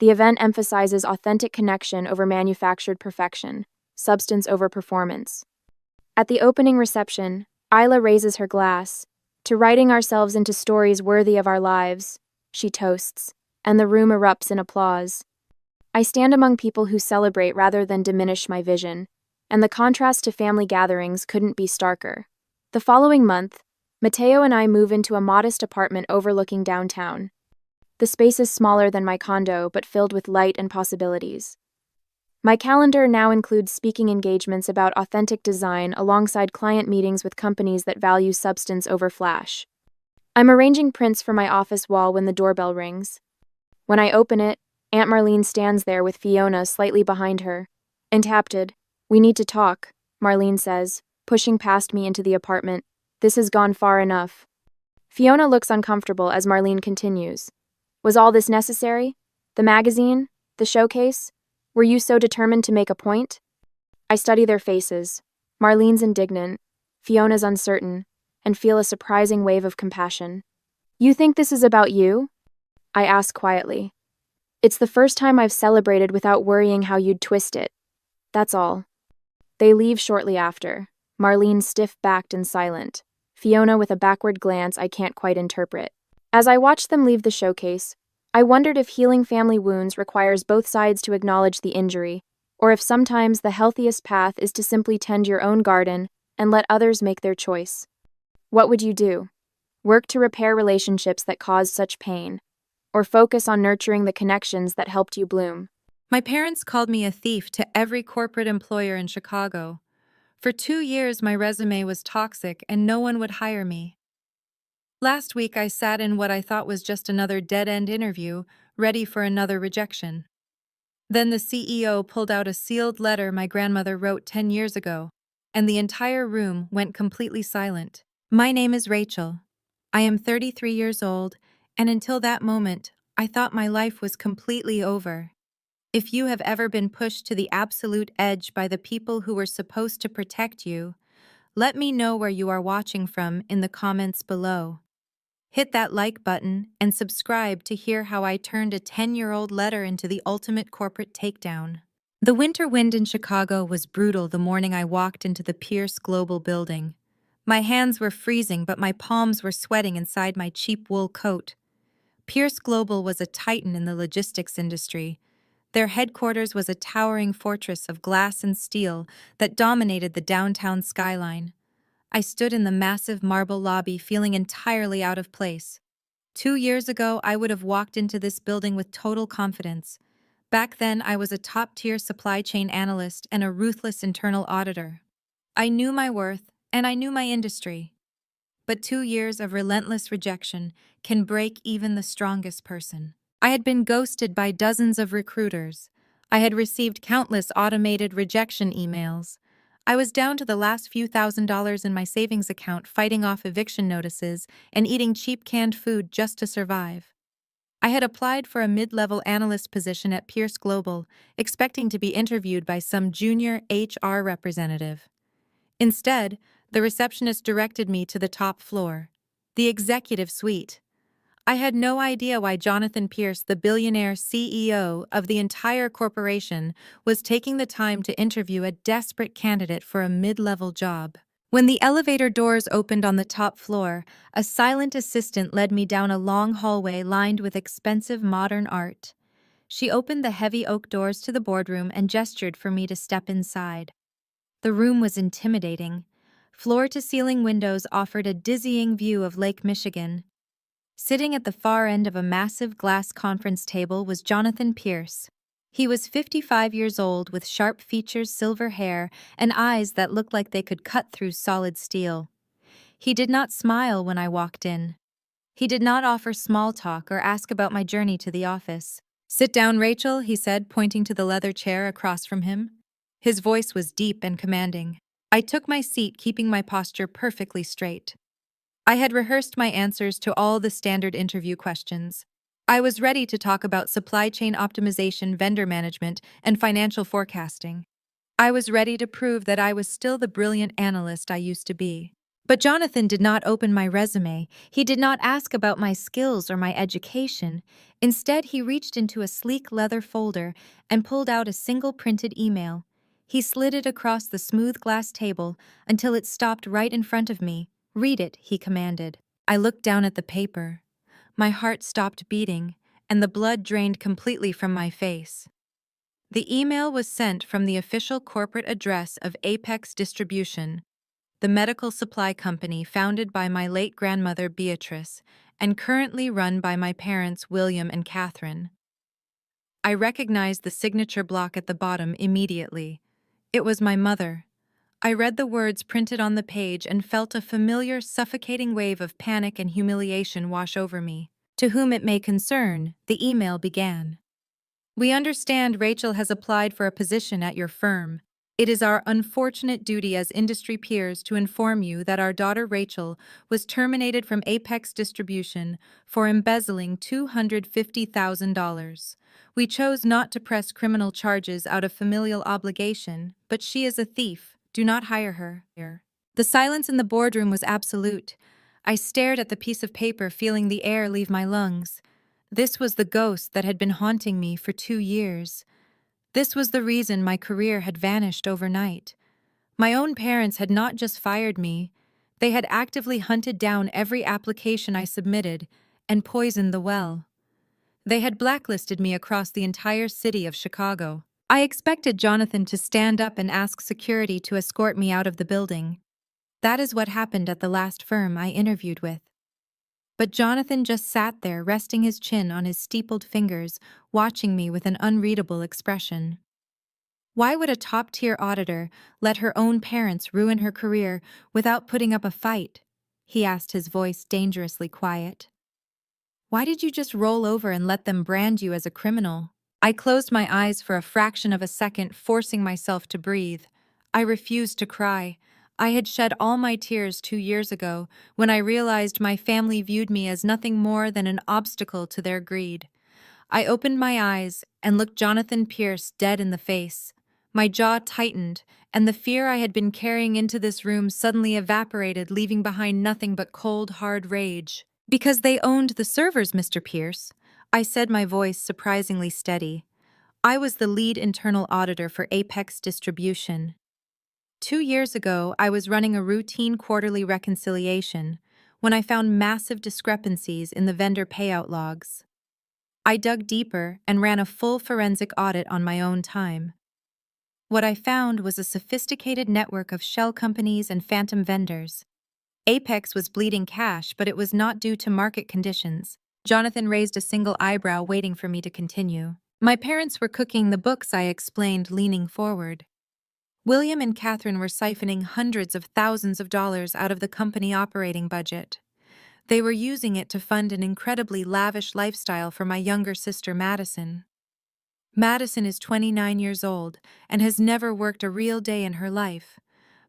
The event emphasizes authentic connection over manufactured perfection, substance over performance. At the opening reception, Isla raises her glass. "To writing ourselves into stories worthy of our lives," she toasts, and the room erupts in applause. I stand among people who celebrate rather than diminish my vision, and the contrast to family gatherings couldn't be starker. The following month, Mateo and I move into a modest apartment overlooking downtown. The space is smaller than my condo, but filled with light and possibilities. My calendar now includes speaking engagements about authentic design alongside client meetings with companies that value substance over flash. I'm arranging prints for my office wall when the doorbell rings. When I open it, Aunt Marlene stands there with Fiona slightly behind her. Enthapted. "We need to talk," Marlene says, pushing past me into the apartment. "This has gone far enough." Fiona looks uncomfortable as Marlene continues. "Was all this necessary? The magazine? The showcase? Were you so determined to make a point?" I study their faces. Marlene's indignant, Fiona's uncertain, and feel a surprising wave of compassion. "You think this is about you?" I ask quietly. "It's the first time I've celebrated without worrying how you'd twist it. That's all." They leave shortly after, Marlene stiff-backed and silent, Fiona with a backward glance I can't quite interpret. As I watched them leave the showcase, I wondered if healing family wounds requires both sides to acknowledge the injury, or if sometimes the healthiest path is to simply tend your own garden and let others make their choice. What would you do? Work to repair relationships that caused such pain, or focus on nurturing the connections that helped you bloom? My parents called me a thief to every corporate employer in Chicago. For 2 years, my resume was toxic and no one would hire me. Last week, I sat in what I thought was just another dead-end interview, ready for another rejection. Then the CEO pulled out a sealed letter my grandmother wrote 10 years ago, and the entire room went completely silent. "My name is Rachel. I am 33 years old, and until that moment, I thought my life was completely over. If you have ever been pushed to the absolute edge by the people who were supposed to protect you, let me know where you are watching from in the comments below. Hit that like button and subscribe to hear how I turned a 10-year-old letter into the ultimate corporate takedown." The winter wind in Chicago was brutal the morning I walked into the Pierce Global building. My hands were freezing, but my palms were sweating inside my cheap wool coat. Pierce Global was a titan in the logistics industry. Their headquarters was a towering fortress of glass and steel that dominated the downtown skyline. I stood in the massive marble lobby feeling entirely out of place. 2 years ago, I would have walked into this building with total confidence. Back then, I was a top-tier supply chain analyst and a ruthless internal auditor. I knew my worth, and I knew my industry. but 2 years of relentless rejection can break even the strongest person. I had been ghosted by dozens of recruiters. I had received countless automated rejection emails. I was down to the last few $1,000s in my savings account fighting off eviction notices and eating cheap canned food just to survive. I had applied for a mid-level analyst position at Pierce Global, expecting to be interviewed by some junior HR representative. Instead, the receptionist directed me to the top floor, the executive suite. I had no idea why Jonathan Pierce, the billionaire CEO of the entire corporation, was taking the time to interview a desperate candidate for a mid-level job. When the elevator doors opened on the top floor, a silent assistant led me down a long hallway lined with expensive modern art. She opened the heavy oak doors to the boardroom and gestured for me to step inside. The room was intimidating. Floor-to-ceiling windows offered a dizzying view of Lake Michigan. Sitting at the far end of a massive glass conference table was Jonathan Pierce. He was 55 years old with sharp features, silver hair, and eyes that looked like they could cut through solid steel. He did not smile when I walked in. He did not offer small talk or ask about my journey to the office. "Sit down, Rachel," he said, pointing to the leather chair across from him. His voice was deep and commanding. I took my seat, keeping my posture perfectly straight. I had rehearsed my answers to all the standard interview questions. I was ready to talk about supply chain optimization, vendor management, and financial forecasting. I was ready to prove that I was still the brilliant analyst I used to be. But Jonathan did not open my resume. He did not ask about my skills or my education. Instead, he reached into a sleek leather folder and pulled out a single printed email. He slid it across the smooth glass table until it stopped right in front of me. "Read it," he commanded. I looked down at the paper. My heart stopped beating, and the blood drained completely from my face. The email was sent from the official corporate address of Apex Distribution, the medical supply company founded by my late grandmother Beatrice and currently run by my parents William and Catherine. I recognized the signature block at the bottom immediately. It was my mother. I read the words printed on the page and felt a familiar, suffocating wave of panic and humiliation wash over me. "To whom it may concern," the email began. "We understand Rachel has applied for a position at your firm. It is our unfortunate duty as industry peers to inform you that our daughter Rachel was terminated from Apex Distribution for embezzling $250,000. We chose not to press criminal charges out of familial obligation, but she is a thief. Do not hire her." The silence in the boardroom was absolute. I stared at the piece of paper, feeling the air leave my lungs. This was the ghost that had been haunting me for 2 years. This was the reason my career had vanished overnight. My own parents had not just fired me, they had actively hunted down every application I submitted and poisoned the well. They had blacklisted me across the entire city of Chicago. I expected Jonathan to stand up and ask security to escort me out of the building. That is what happened at the last firm I interviewed with. But Jonathan just sat there, resting his chin on his steepled fingers, watching me with an unreadable expression. Why would a top-tier auditor let her own parents ruin her career without putting up a fight? He asked, his voice dangerously quiet. Why did you just roll over and let them brand you as a criminal? I closed my eyes for a fraction of a second, forcing myself to breathe. I refused to cry. I had shed all my tears 2 years ago when I realized my family viewed me as nothing more than an obstacle to their greed. I opened my eyes and looked Jonathan Pierce dead in the face. My jaw tightened, and the fear I had been carrying into this room suddenly evaporated, leaving behind nothing but cold, hard rage. "Because they owned the servers, Mr. Pierce," I said, my voice surprisingly steady. I was the lead internal auditor for Apex Distribution. 2 years ago, I was running a routine quarterly reconciliation when I found massive discrepancies in the vendor payout logs. I dug deeper and ran a full forensic audit on my own time. What I found was a sophisticated network of shell companies and phantom vendors. Apex was bleeding cash, but it was not due to market conditions. Jonathan raised a single eyebrow, waiting for me to continue. "My parents were cooking the books," I explained, leaning forward. William and Catherine were siphoning hundreds of thousands of dollars out of the company operating budget. They were using it to fund an incredibly lavish lifestyle for my younger sister, Madison. Madison is 29 years old and has never worked a real day in her life,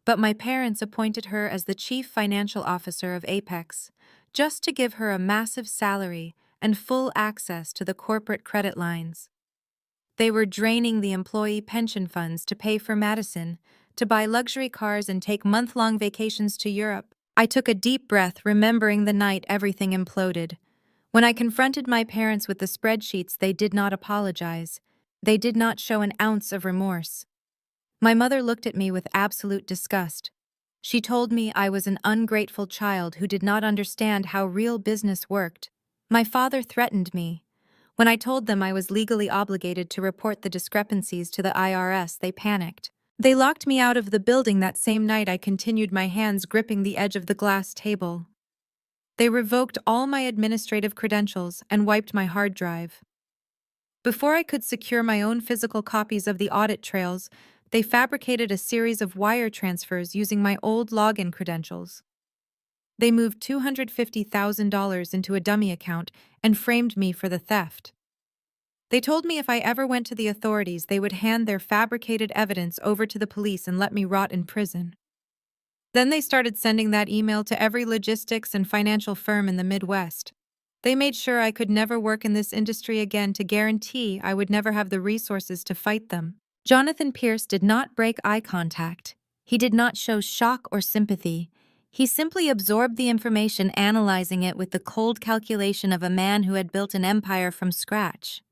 but my parents appointed her as the chief financial officer of Apex, just to give her a massive salary and full access to the corporate credit lines. They were draining the employee pension funds to pay for Madison, to buy luxury cars and take month-long vacations to Europe. I took a deep breath, remembering the night everything imploded. When I confronted my parents with the spreadsheets, they did not apologize. They did not show an ounce of remorse. My mother looked at me with absolute disgust. She told me I was an ungrateful child who did not understand how real business worked. My father threatened me. When I told them I was legally obligated to report the discrepancies to the IRS, they panicked. They locked me out of the building that same night. I continued, my hands gripping the edge of the glass table. They revoked all my administrative credentials and wiped my hard drive. Before I could secure my own physical copies of the audit trails, they fabricated a series of wire transfers using my old login credentials. They moved $250,000 into a dummy account and framed me for the theft. They told me if I ever went to the authorities, they would hand their fabricated evidence over to the police and let me rot in prison. Then they started sending that email to every logistics and financial firm in the Midwest. They made sure I could never work in this industry again to guarantee I would never have the resources to fight them. Jonathan Pierce did not break eye contact. He did not show shock or sympathy. He simply absorbed the information, analyzing it with the cold calculation of a man who had built an empire from scratch.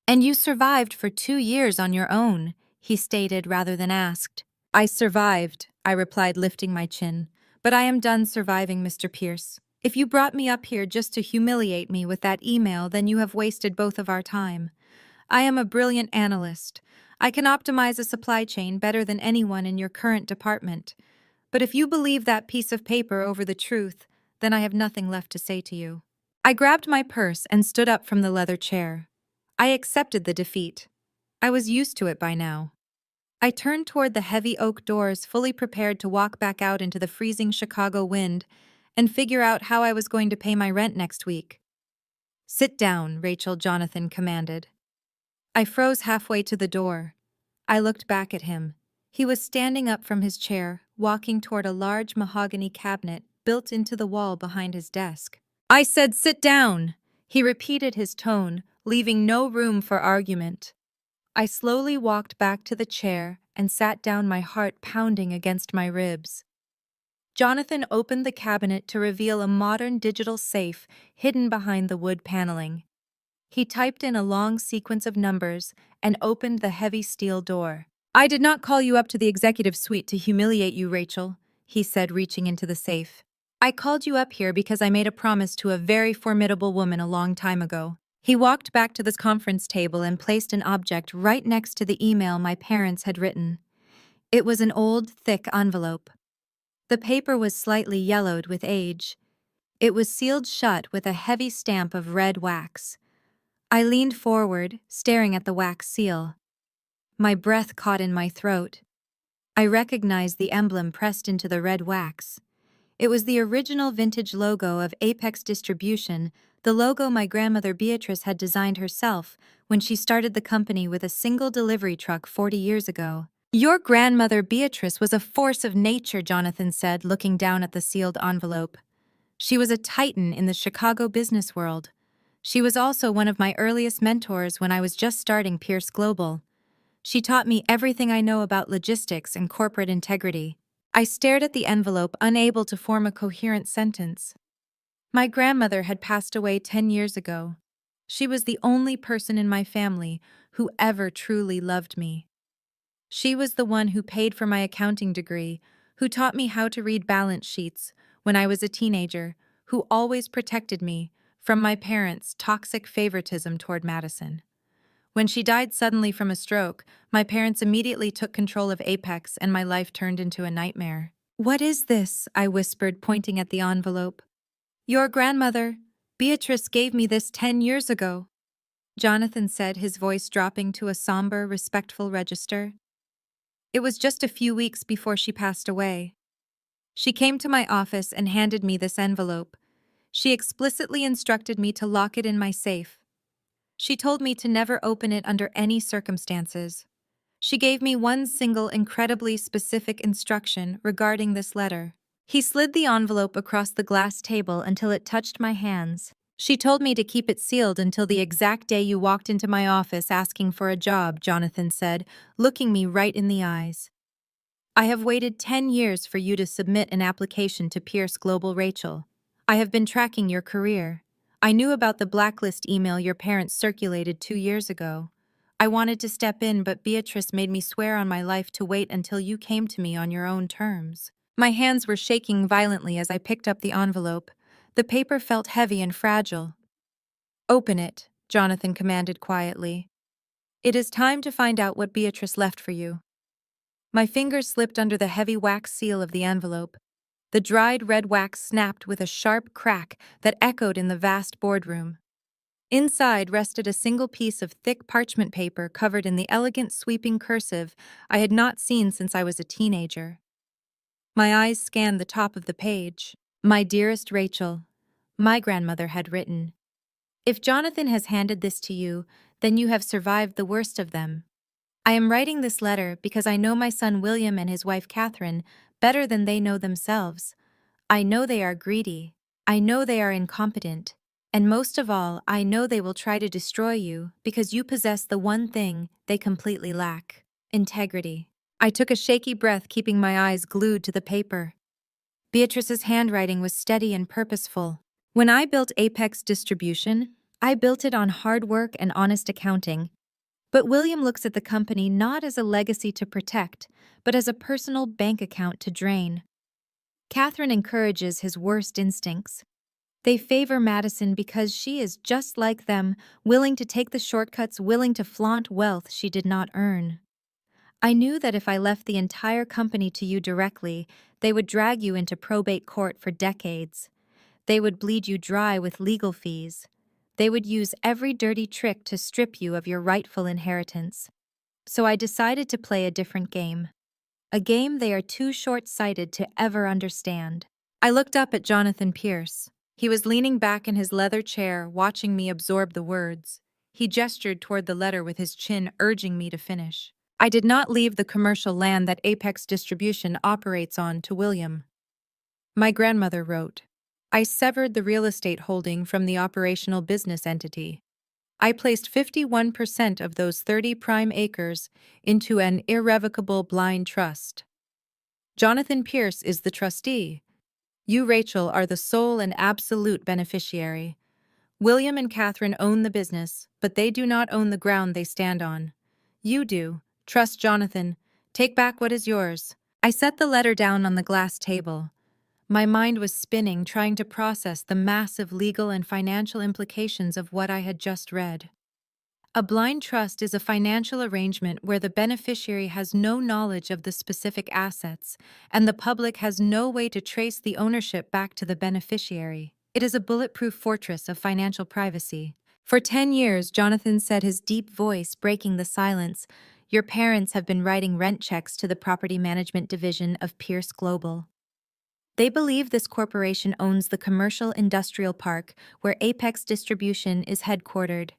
"And you survived for 2 years on your own," he stated rather than asked. "I survived," I replied, lifting my chin. "But I am done surviving, Mr. Pierce. If you brought me up here just to humiliate me with that email, then you have wasted both of our time. I am a brilliant analyst. I can optimize a supply chain better than anyone in your current department. But if you believe that piece of paper over the truth, then I have nothing left to say to you." I grabbed my purse and stood up from the leather chair. I accepted the defeat. I was used to it by now. I turned toward the heavy oak doors, fully prepared to walk back out into the freezing Chicago wind and figure out how I was going to pay my rent next week. "Sit down," Rachel Jonathan commanded. I froze halfway to the door. I looked back at him. He was standing up from his chair, walking toward a large mahogany cabinet built into the wall behind his desk. "I said sit down!" He repeated his tone, leaving no room for argument. I slowly walked back to the chair and sat down, my heart pounding against my ribs. Jonathan opened the cabinet to reveal a modern digital safe hidden behind the wood paneling. He typed in a long sequence of numbers and opened the heavy steel door. "I did not call you up to the executive suite to humiliate you, Rachel," he said, reaching into the safe. "I called you up here because I made a promise to a very formidable woman a long time ago." He walked back to the conference table and placed an object right next to the email my parents had written. It was an old, thick envelope. The paper was slightly yellowed with age. It was sealed shut with a heavy stamp of red wax. I leaned forward, staring at the wax seal. My breath caught in my throat. I recognized the emblem pressed into the red wax. It was the original vintage logo of Apex Distribution, the logo my grandmother Beatrice had designed herself when she started the company with a single delivery truck 40 years ago. "Your grandmother Beatrice was a force of nature," Jonathan said, looking down at the sealed envelope. "She was a titan in the Chicago business world. She was also one of my earliest mentors when I was just starting Pierce Global. She taught me everything I know about logistics and corporate integrity." I stared at the envelope, unable to form a coherent sentence. My grandmother had passed away 10 years ago. She was the only person in my family who ever truly loved me. She was the one who paid for my accounting degree, who taught me how to read balance sheets when I was a teenager, who always protected me from my parents' toxic favoritism toward Madison. When she died suddenly from a stroke, my parents immediately took control of Apex and my life turned into a nightmare. "What is this?" I whispered, pointing at the envelope. "Your grandmother, Beatrice, gave me this 10 years ago," Jonathan said, his voice dropping to a somber, respectful register. It was just a few weeks before she passed away. She came to my office and handed me this envelope. She explicitly instructed me to lock it in my safe. She told me to never open it under any circumstances. She gave me one single incredibly specific instruction regarding this letter. He slid the envelope across the glass table until it touched my hands. She told me to keep it sealed until the exact day you walked into my office asking for a job, Jonathan said, looking me right in the eyes. I have waited 10 years for you to submit an application to Pierce Global, Rachel. I have been tracking your career. I knew about the blacklist email your parents circulated 2 years ago. I wanted to step in, but Beatrice made me swear on my life to wait until you came to me on your own terms. My hands were shaking violently as I picked up the envelope. The paper felt heavy and fragile. Open it, Jonathan commanded quietly. It is time to find out what Beatrice left for you. My fingers slipped under the heavy wax seal of the envelope. The dried red wax snapped with a sharp crack that echoed in the vast boardroom. Inside rested a single piece of thick parchment paper covered in the elegant sweeping cursive I had not seen since I was a teenager. My eyes scanned the top of the page. My dearest Rachel, my grandmother had written. If Jonathan has handed this to you, then you have survived the worst of them. I am writing this letter because I know my son William and his wife Catherine better than they know themselves. I know they are greedy. I know they are incompetent. And most of all, I know they will try to destroy you because you possess the one thing they completely lack: integrity. I took a shaky breath, keeping my eyes glued to the paper. Beatrice's handwriting was steady and purposeful. When I built Apex Distribution, I built it on hard work and honest accounting. But William looks at the company not as a legacy to protect, but as a personal bank account to drain. Catherine encourages his worst instincts. They favor Madison because she is just like them, willing to take the shortcuts, willing to flaunt wealth she did not earn. I knew that if I left the entire company to you directly, they would drag you into probate court for decades. They would bleed you dry with legal fees. They would use every dirty trick to strip you of your rightful inheritance. So I decided to play a different game. A game they are too short-sighted to ever understand. I looked up at Jonathan Pierce. He was leaning back in his leather chair, watching me absorb the words. He gestured toward the letter with his chin, urging me to finish. I did not leave the commercial land that Apex Distribution operates on to William. My grandmother wrote, I severed the real estate holding from the operational business entity. I placed 51% of those 30 prime acres into an irrevocable blind trust. Jonathan Pierce is the trustee. You, Rachel, are the sole and absolute beneficiary. William and Catherine own the business, but they do not own the ground they stand on. You do. Trust Jonathan. Take back what is yours. I set the letter down on the glass table. My mind was spinning, trying to process the massive legal and financial implications of what I had just read. A blind trust is a financial arrangement where the beneficiary has no knowledge of the specific assets, and the public has no way to trace the ownership back to the beneficiary. It is a bulletproof fortress of financial privacy. For 10 years, Jonathan said, his deep voice breaking the silence, your parents have been writing rent checks to the property management division of Pierce Global. They believe this corporation owns the commercial industrial park where Apex Distribution is headquartered.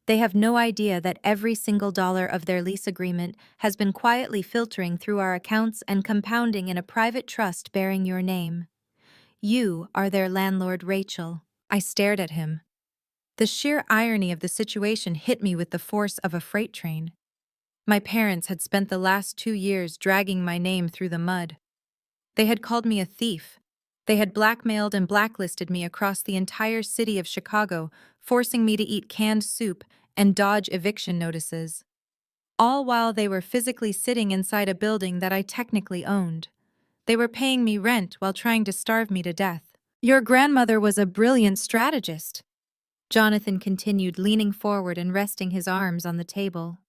They have no idea that every single dollar of their lease agreement has been quietly filtering through our accounts and compounding in a private trust bearing your name. You are their landlord, Rachel. I stared at him. The sheer irony of the situation hit me with the force of a freight train. My parents had spent the last 2 years dragging my name through the mud. They had called me a thief. They had blackmailed and blacklisted me across the entire city of Chicago, forcing me to eat canned soup and dodge eviction notices. All while they were physically sitting inside a building that I technically owned. They were paying me rent while trying to starve me to death. Your grandmother was a brilliant strategist, Jonathan continued, leaning forward and resting his arms on the table.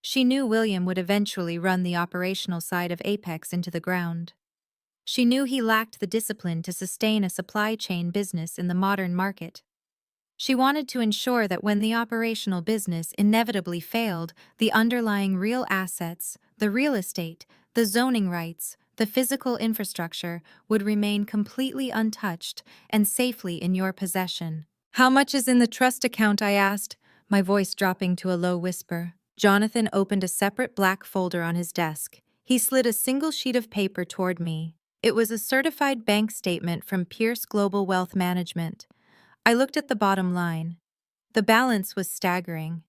She knew William would eventually run the operational side of Apex into the ground. She knew he lacked the discipline to sustain a supply chain business in the modern market. She wanted to ensure that when the operational business inevitably failed, the underlying real assets, the real estate, the zoning rights, the physical infrastructure would remain completely untouched and safely in your possession. How much is in the trust account? I asked, my voice dropping to a low whisper. Jonathan opened a separate black folder on his desk. He slid a single sheet of paper toward me. It was a certified bank statement from Pierce Global Wealth Management. I looked at the bottom line. The balance was staggering.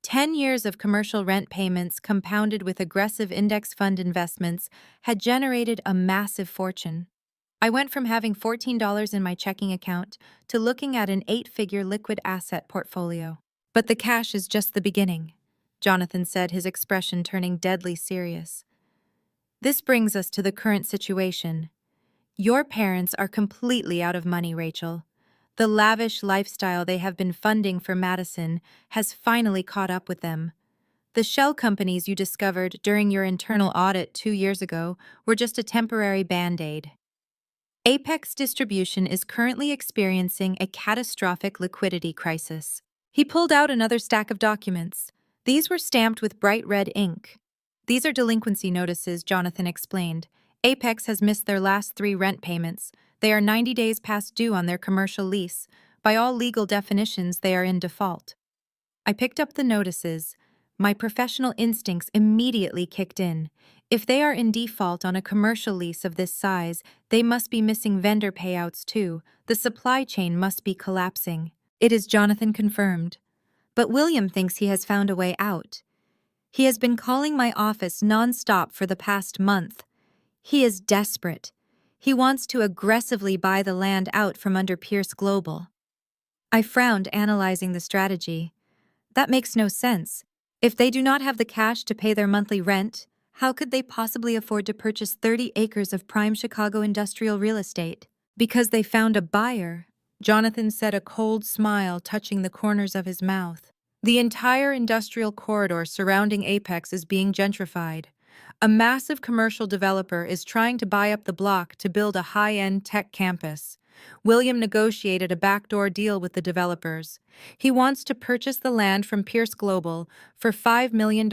10 years of commercial rent payments compounded with aggressive index fund investments had generated a massive fortune. I went from having $14 in my checking account to looking at an 8-figure liquid asset portfolio. But the cash is just the beginning, Jonathan said, his expression turning deadly serious. This brings us to the current situation. Your parents are completely out of money, Rachel. The lavish lifestyle they have been funding for Madison has finally caught up with them. The shell companies you discovered during your internal audit 2 years ago were just a temporary band-aid. Apex Distribution is currently experiencing a catastrophic liquidity crisis. He pulled out another stack of documents. These were stamped with bright red ink. These are delinquency notices, Jonathan explained. Apex has missed their last 3 rent payments. They are 90 days past due on their commercial lease. By all legal definitions, they are in default. I picked up the notices. My professional instincts immediately kicked in. If they are in default on a commercial lease of this size, they must be missing vendor payouts too. The supply chain must be collapsing. It is, Jonathan confirmed. But William thinks he has found a way out. He has been calling my office non-stop for the past month. He is desperate. He wants to aggressively buy the land out from under Pierce Global. I frowned, analyzing the strategy. That makes no sense. If they do not have the cash to pay their monthly rent, how could they possibly afford to purchase 30 acres of prime Chicago industrial real estate? Because they found a buyer, Jonathan said, a cold smile touching the corners of his mouth. The entire industrial corridor surrounding Apex is being gentrified. A massive commercial developer is trying to buy up the block to build a high-end tech campus. William negotiated a backdoor deal with the developers. He wants to purchase the land from Pierce Global for $5 million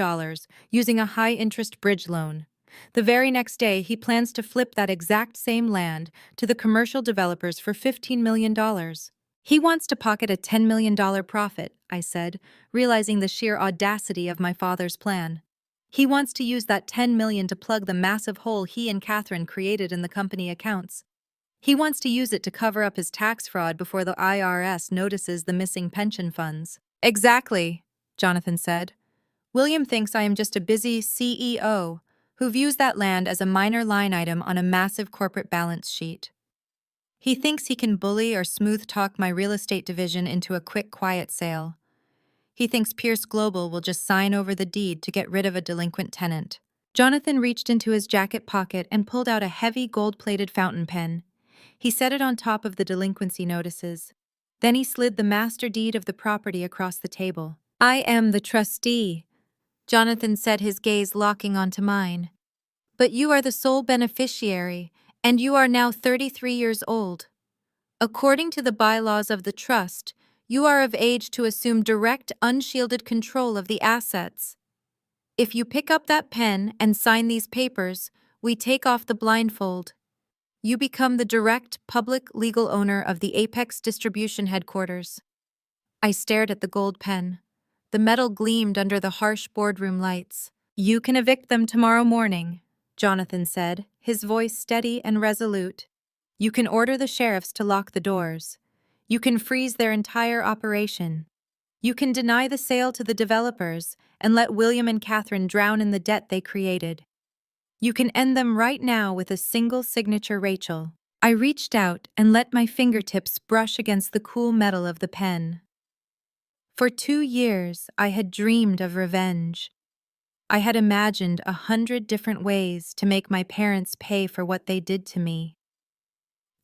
using a high-interest bridge loan. The very next day, he plans to flip that exact same land to the commercial developers for $15 million. He wants to pocket a $10 million profit, I said, realizing the sheer audacity of my father's plan. He wants to use that $10 million to plug the massive hole he and Catherine created in the company accounts. He wants to use it to cover up his tax fraud before the IRS notices the missing pension funds. Exactly, Jonathan said. William thinks I am just a busy CEO who views that land as a minor line item on a massive corporate balance sheet. He thinks he can bully or smooth-talk my real estate division into a quick, quiet sale. He thinks Pierce Global will just sign over the deed to get rid of a delinquent tenant. Jonathan reached into his jacket pocket and pulled out a heavy gold-plated fountain pen. He set it on top of the delinquency notices. Then he slid the master deed of the property across the table. I am the trustee, Jonathan said, his gaze locking onto mine. But you are the sole beneficiary, and you are now 33 years old. According to the bylaws of the trust, you are of age to assume direct, unshielded control of the assets. If you pick up that pen and sign these papers, we take off the blindfold. You become the direct, public, legal owner of the Apex Distribution headquarters. I stared at the gold pen. The metal gleamed under the harsh boardroom lights. You can evict them tomorrow morning, Jonathan said, his voice steady and resolute. You can order the sheriffs to lock the doors. You can freeze their entire operation. You can deny the sale to the developers and let William and Catherine drown in the debt they created. You can end them right now with a single signature, Rachel. I reached out and let my fingertips brush against the cool metal of the pen. For 2 years, I had dreamed of revenge. I had imagined 100 different ways to make my parents pay for what they did to me.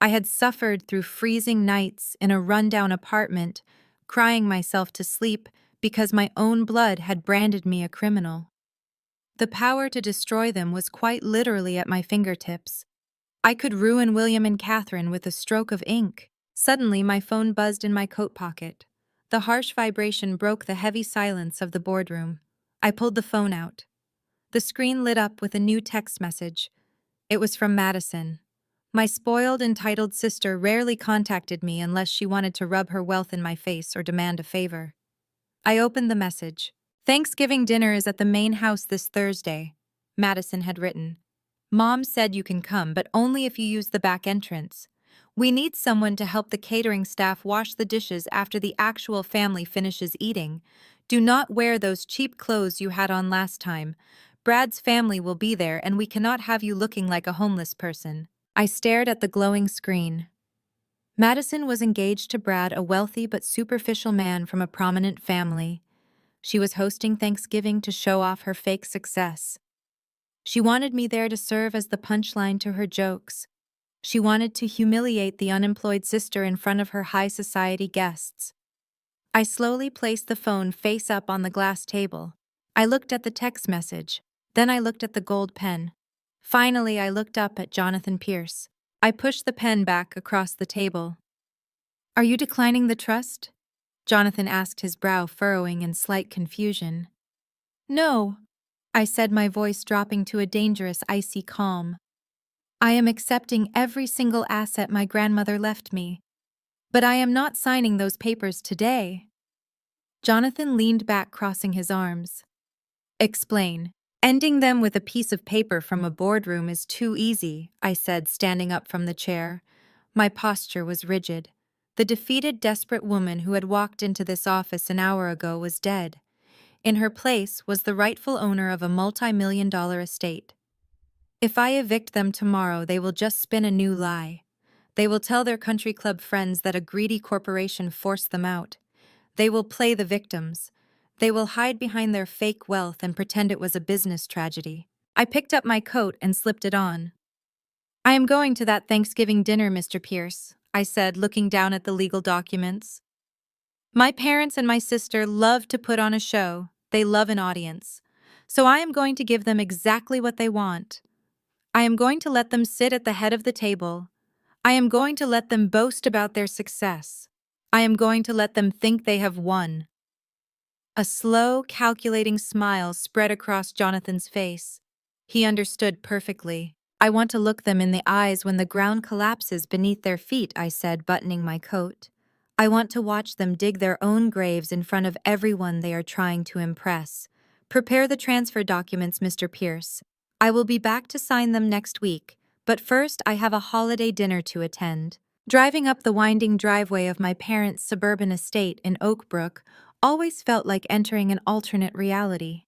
I had suffered through freezing nights in a rundown apartment, crying myself to sleep because my own blood had branded me a criminal. The power to destroy them was quite literally at my fingertips. I could ruin William and Catherine with a stroke of ink. Suddenly, my phone buzzed in my coat pocket. The harsh vibration broke the heavy silence of the boardroom. I pulled the phone out. The screen lit up with a new text message. It was from Madison. My spoiled, entitled sister rarely contacted me unless she wanted to rub her wealth in my face or demand a favor. I opened the message. Thanksgiving dinner is at the main house this Thursday, Madison had written. Mom said you can come, but only if you use the back entrance. We need someone to help the catering staff wash the dishes after the actual family finishes eating. Do not wear those cheap clothes you had on last time. Brad's family will be there and we cannot have you looking like a homeless person. I stared at the glowing screen. Madison was engaged to Brad, a wealthy but superficial man from a prominent family. She was hosting Thanksgiving to show off her fake success. She wanted me there to serve as the punchline to her jokes. She wanted to humiliate the unemployed sister in front of her high society guests. I slowly placed the phone face up on the glass table. I looked at the text message. Then I looked at the gold pen. Finally, I looked up at Jonathan Pierce. I pushed the pen back across the table. Are you declining the trust? Jonathan asked, his brow furrowing in slight confusion. No, I said, my voice dropping to a dangerous, icy calm. I am accepting every single asset my grandmother left me. But I am not signing those papers today. Jonathan leaned back, crossing his arms. Explain. Ending them with a piece of paper from a boardroom is too easy, I said, standing up from the chair. My posture was rigid. The defeated, desperate woman who had walked into this office an hour ago was dead. In her place was the rightful owner of a multi-million-dollar estate. If I evict them tomorrow, they will just spin a new lie. They will tell their country club friends that a greedy corporation forced them out. They will play the victims. They will hide behind their fake wealth and pretend it was a business tragedy. I picked up my coat and slipped it on. I am going to that Thanksgiving dinner, Mr. Pierce, I said, looking down at the legal documents. My parents and my sister love to put on a show. They love an audience. So I am going to give them exactly what they want. I am going to let them sit at the head of the table. I am going to let them boast about their success. I am going to let them think they have won. A slow, calculating smile spread across Jonathan's face. He understood perfectly. I want to look them in the eyes when the ground collapses beneath their feet, I said, buttoning my coat. I want to watch them dig their own graves in front of everyone they are trying to impress. Prepare the transfer documents, Mr. Pierce. I will be back to sign them next week, but first I have a holiday dinner to attend. Driving up the winding driveway of my parents' suburban estate in Oak Brook always felt like entering an alternate reality.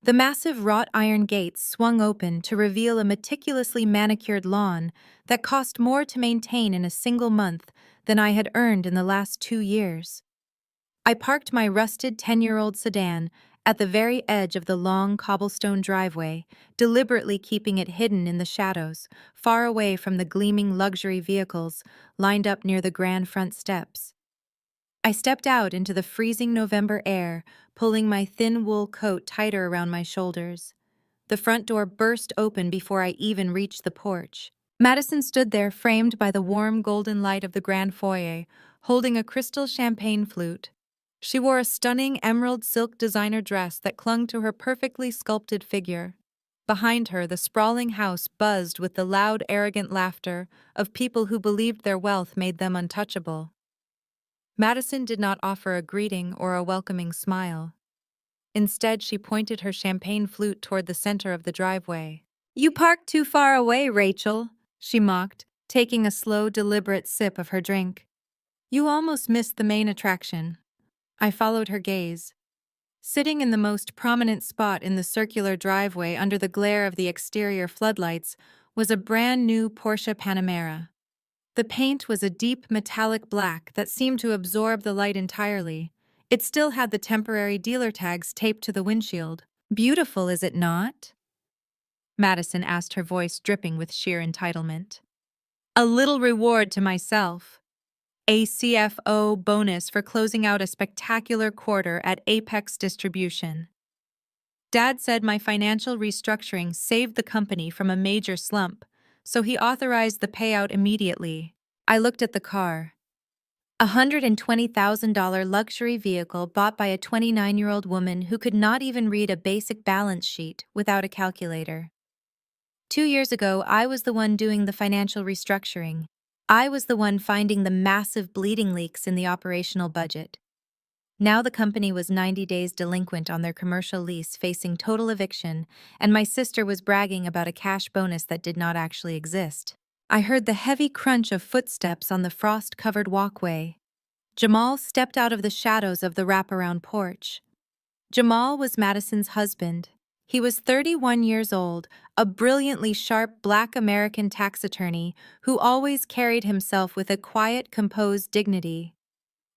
The massive wrought iron gates swung open to reveal a meticulously manicured lawn that cost more to maintain in a single month than I had earned in the last 2 years. I parked my rusted 10-year-old sedan at the very edge of the long cobblestone driveway, deliberately keeping it hidden in the shadows, far away from the gleaming luxury vehicles lined up near the grand front steps. I stepped out into the freezing November air, pulling my thin wool coat tighter around my shoulders. The front door burst open before I even reached the porch. Madison stood there, framed by the warm golden light of the grand foyer, holding a crystal champagne flute. She wore a stunning emerald silk designer dress that clung to her perfectly sculpted figure. Behind her, the sprawling house buzzed with the loud, arrogant laughter of people who believed their wealth made them untouchable. Madison did not offer a greeting or a welcoming smile. Instead, she pointed her champagne flute toward the center of the driveway. "You parked too far away, Rachel," she mocked, taking a slow, deliberate sip of her drink. "You almost missed the main attraction." I followed her gaze. Sitting in the most prominent spot in the circular driveway under the glare of the exterior floodlights was a brand new Porsche Panamera. The paint was a deep metallic black that seemed to absorb the light entirely. It still had the temporary dealer tags taped to the windshield. "Beautiful, is it not?" Madison asked, her voice dripping with sheer entitlement. "A little reward to myself. A CFO bonus for closing out a spectacular quarter at Apex Distribution. Dad said my financial restructuring saved the company from a major slump, so he authorized the payout immediately." I looked at the car. A $120,000 luxury vehicle bought by a 29-year-old woman who could not even read a basic balance sheet without a calculator. 2 years ago, I was the one doing the financial restructuring. I was the one finding the massive bleeding leaks in the operational budget. Now the company was 90 days delinquent on their commercial lease, facing total eviction, and my sister was bragging about a cash bonus that did not actually exist. I heard the heavy crunch of footsteps on the frost-covered walkway. Jamal stepped out of the shadows of the wraparound porch. Jamal was Madison's husband. He was 31 years old, a brilliantly sharp Black American tax attorney who always carried himself with a quiet, composed dignity.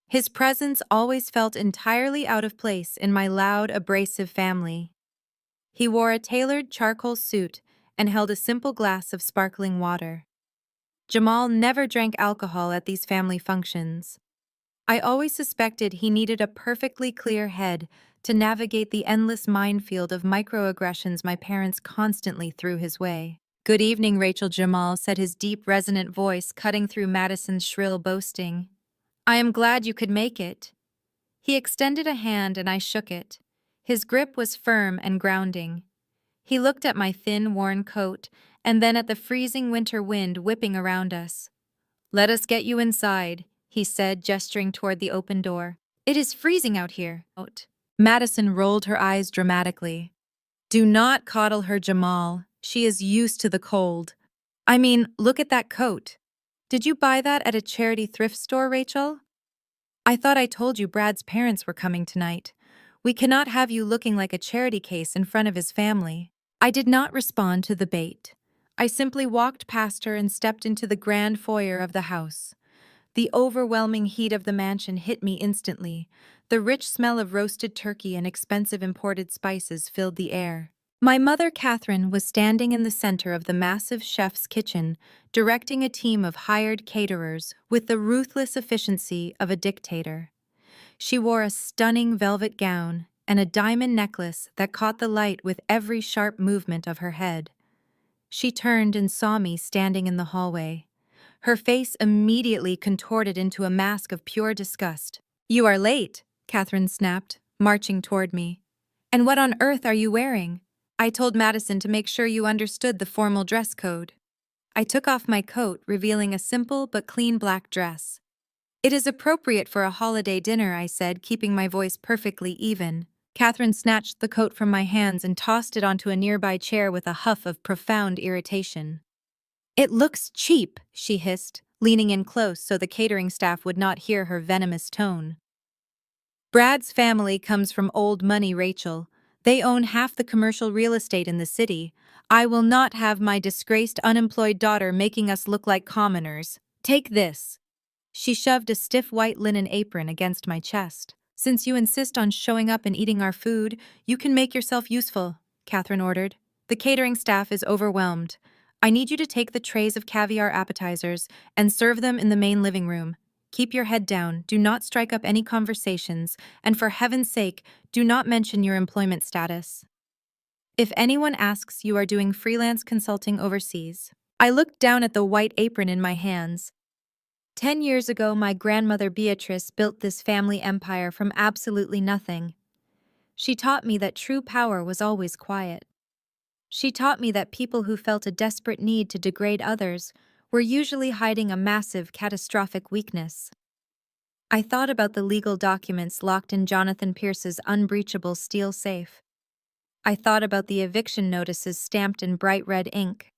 His presence always felt entirely out of place in my loud, abrasive family. He wore a tailored charcoal suit and held a simple glass of sparkling water. Jamal never drank alcohol at these family functions. I always suspected he needed a perfectly clear head to navigate the endless minefield of microaggressions my parents constantly threw his way. "Good evening, Rachel," Jamal said, his deep, resonant voice cutting through Madison's shrill boasting. "I am glad you could make it." He extended a hand and I shook it. His grip was firm and grounding. He looked at my thin, worn coat and then at the freezing winter wind whipping around us. "Let us get you inside," he said, gesturing toward the open door. "It is freezing out here." Madison rolled her eyes dramatically. "Do not coddle her, Jamal. She is used to the cold. I mean, look at that coat. Did you buy that at a charity thrift store, Rachel? I thought I told you Brad's parents were coming tonight. We cannot have you looking like a charity case in front of his family." I did not respond to the bait. I simply walked past her and stepped into the grand foyer of the house. The overwhelming heat of the mansion hit me instantly. The rich smell of roasted turkey and expensive imported spices filled the air. My mother, Catherine, was standing in the center of the massive chef's kitchen, directing a team of hired caterers with the ruthless efficiency of a dictator. She wore a stunning velvet gown and a diamond necklace that caught the light with every sharp movement of her head. She turned and saw me standing in the hallway. Her face immediately contorted into a mask of pure disgust. "You are late," Catherine snapped, marching toward me. "And what on earth are you wearing?" I told Madison to make sure you understood the formal dress code. I took off my coat, revealing a simple but clean black dress. "It is appropriate for a holiday dinner," I said, keeping my voice perfectly even. Catherine snatched the coat from my hands and tossed it onto a nearby chair with a huff of profound irritation. "It looks cheap," she hissed, leaning in close so the catering staff would not hear her venomous tone. "Brad's family comes from old money, Rachel. They own half the commercial real estate in the city. I will not have my disgraced unemployed daughter making us look like commoners. Take this." She shoved a stiff white linen apron against my chest. "Since you insist on showing up and eating our food, you can make yourself useful," Catherine ordered. "The catering staff is overwhelmed. I need you to take the trays of caviar appetizers and serve them in the main living room. Keep your head down, do not strike up any conversations, and for heaven's sake, do not mention your employment status. If anyone asks, you are doing freelance consulting overseas." I looked down at the white apron in my hands. 10 years ago, my grandmother Beatrice built this family empire from absolutely nothing. She taught me that true power was always quiet. She taught me that people who felt a desperate need to degrade others were usually hiding a massive, catastrophic weakness. I thought about the legal documents locked in Jonathan Pierce's unbreachable steel safe. I thought about the eviction notices stamped in bright red ink.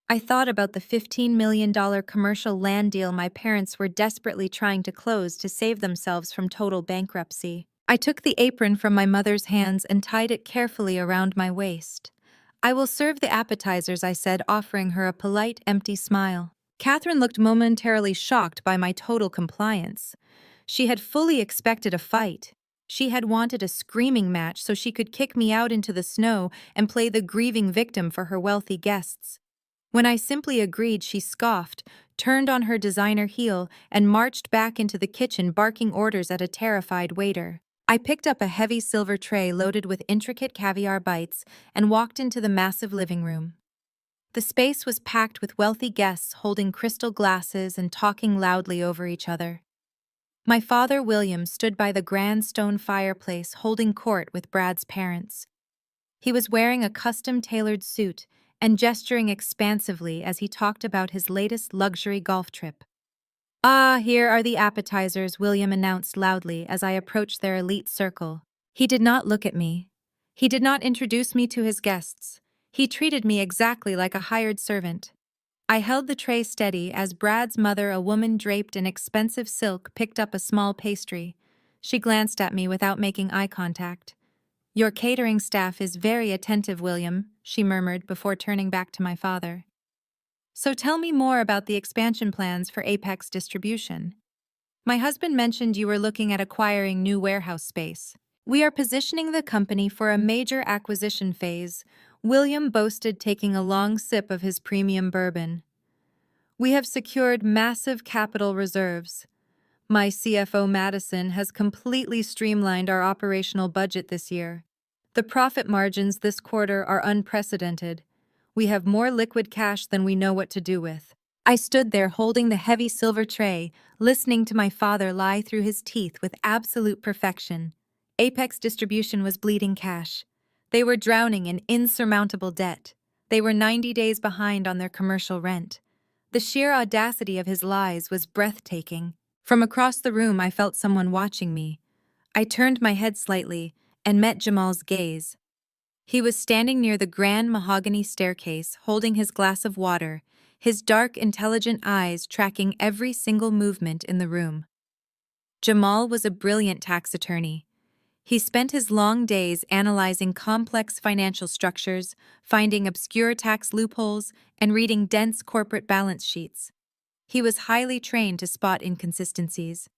I thought about the $15 million commercial land deal my parents were desperately trying to close to save themselves from total bankruptcy. I took the apron from my mother's hands and tied it carefully around my waist. "I will serve the appetizers," I said, offering her a polite, empty smile. Catherine looked momentarily shocked by my total compliance. She had fully expected a fight. She had wanted a screaming match so she could kick me out into the snow and play the grieving victim for her wealthy guests. When I simply agreed, she scoffed, turned on her designer heel, and marched back into the kitchen barking orders at a terrified waiter. I picked up a heavy silver tray loaded with intricate caviar bites and walked into the massive living room. The space was packed with wealthy guests holding crystal glasses and talking loudly over each other. My father, William, stood by the grand stone fireplace holding court with Brad's parents. He was wearing a custom-tailored suit and gesturing expansively as he talked about his latest luxury golf trip. "Ah, here are the appetizers," William announced loudly as I approached their elite circle. He did not look at me. He did not introduce me to his guests. He treated me exactly like a hired servant. I held the tray steady as Brad's mother, a woman draped in expensive silk, picked up a small pastry. She glanced at me without making eye contact. "Your catering staff is very attentive, William," she murmured before turning back to my father. "So tell me more about the expansion plans for Apex Distribution. My husband mentioned you were looking at acquiring new warehouse space. We are positioning the company for a major acquisition phase," William boasted, taking a long sip of his premium bourbon. "We have secured massive capital reserves. My CFO, Madison, has completely streamlined our operational budget this year. The profit margins this quarter are unprecedented. We have more liquid cash than we know what to do with." I stood there holding the heavy silver tray, listening to my father lie through his teeth with absolute perfection. Apex Distribution was bleeding cash. They were drowning in insurmountable debt. They were 90 days behind on their commercial rent. The sheer audacity of his lies was breathtaking. From across the room, I felt someone watching me. I turned my head slightly and met Jamal's gaze. He was standing near the grand mahogany staircase, holding his glass of water, his dark, intelligent eyes tracking every single movement in the room. Jamal was a brilliant tax attorney. He spent his long days analyzing complex financial structures, finding obscure tax loopholes, and reading dense corporate balance sheets. He was highly trained to spot inconsistencies.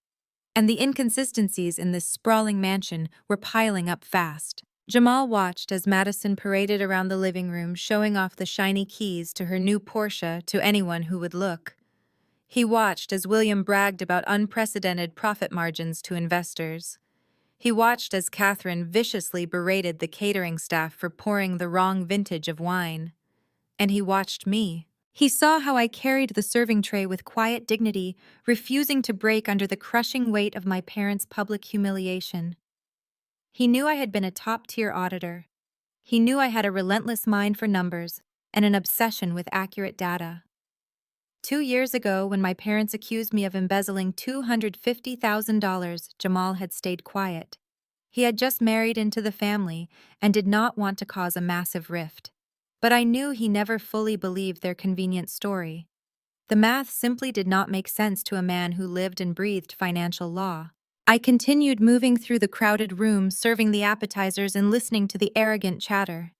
And the inconsistencies in this sprawling mansion were piling up fast. Jamal watched as Madison paraded around the living room, showing off the shiny keys to her new Porsche to anyone who would look. He watched as William bragged about unprecedented profit margins to investors. He watched as Catherine viciously berated the catering staff for pouring the wrong vintage of wine. And he watched me. He saw how I carried the serving tray with quiet dignity, refusing to break under the crushing weight of my parents' public humiliation. He knew I had been a top-tier auditor. He knew I had a relentless mind for numbers and an obsession with accurate data. 2 years ago, when my parents accused me of embezzling $250,000, Jamal had stayed quiet. He had just married into the family and did not want to cause a massive rift. But I knew he never fully believed their convenient story. The math simply did not make sense to a man who lived and breathed financial law. I continued moving through the crowded room, serving the appetizers and listening to the arrogant chatter.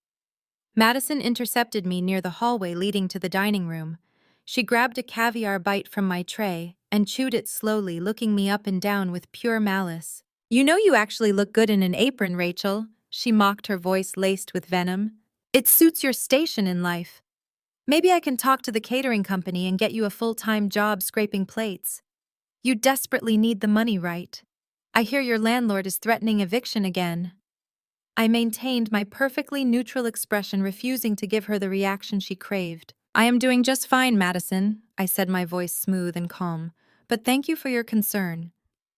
Madison intercepted me near the hallway leading to the dining room. She grabbed a caviar bite from my tray and chewed it slowly, looking me up and down with pure malice. "You know you actually look good in an apron, Rachel," she mocked, her voice laced with venom. "It suits your station in life. Maybe I can talk to the catering company and get you a full-time job scraping plates. You desperately need the money, right? I hear your landlord is threatening eviction again." I maintained my perfectly neutral expression, refusing to give her the reaction she craved. "I am doing just fine, Madison," I said, my voice smooth and calm. "But thank you for your concern.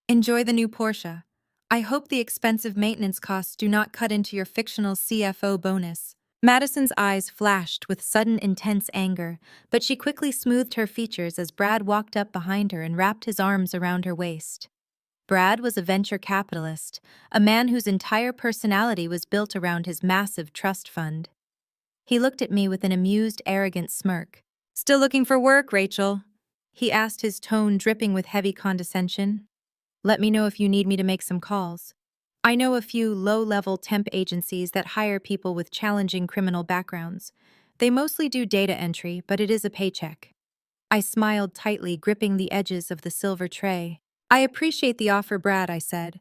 Enjoy the new Porsche. I hope the expensive maintenance costs do not cut into your fictional CFO bonus." Madison's eyes flashed with sudden intense anger, but she quickly smoothed her features as Brad walked up behind her and wrapped his arms around her waist. Brad was a venture capitalist, a man whose entire personality was built around his massive trust fund. He looked at me with an amused, arrogant smirk. "Still looking for work, Rachel?" he asked, his tone dripping with heavy condescension. "Let me know if you need me to make some calls. I know a few low-level temp agencies that hire people with challenging criminal backgrounds. They mostly do data entry, but it is a paycheck." I smiled tightly, gripping the edges of the silver tray. "I appreciate the offer, Brad," I said,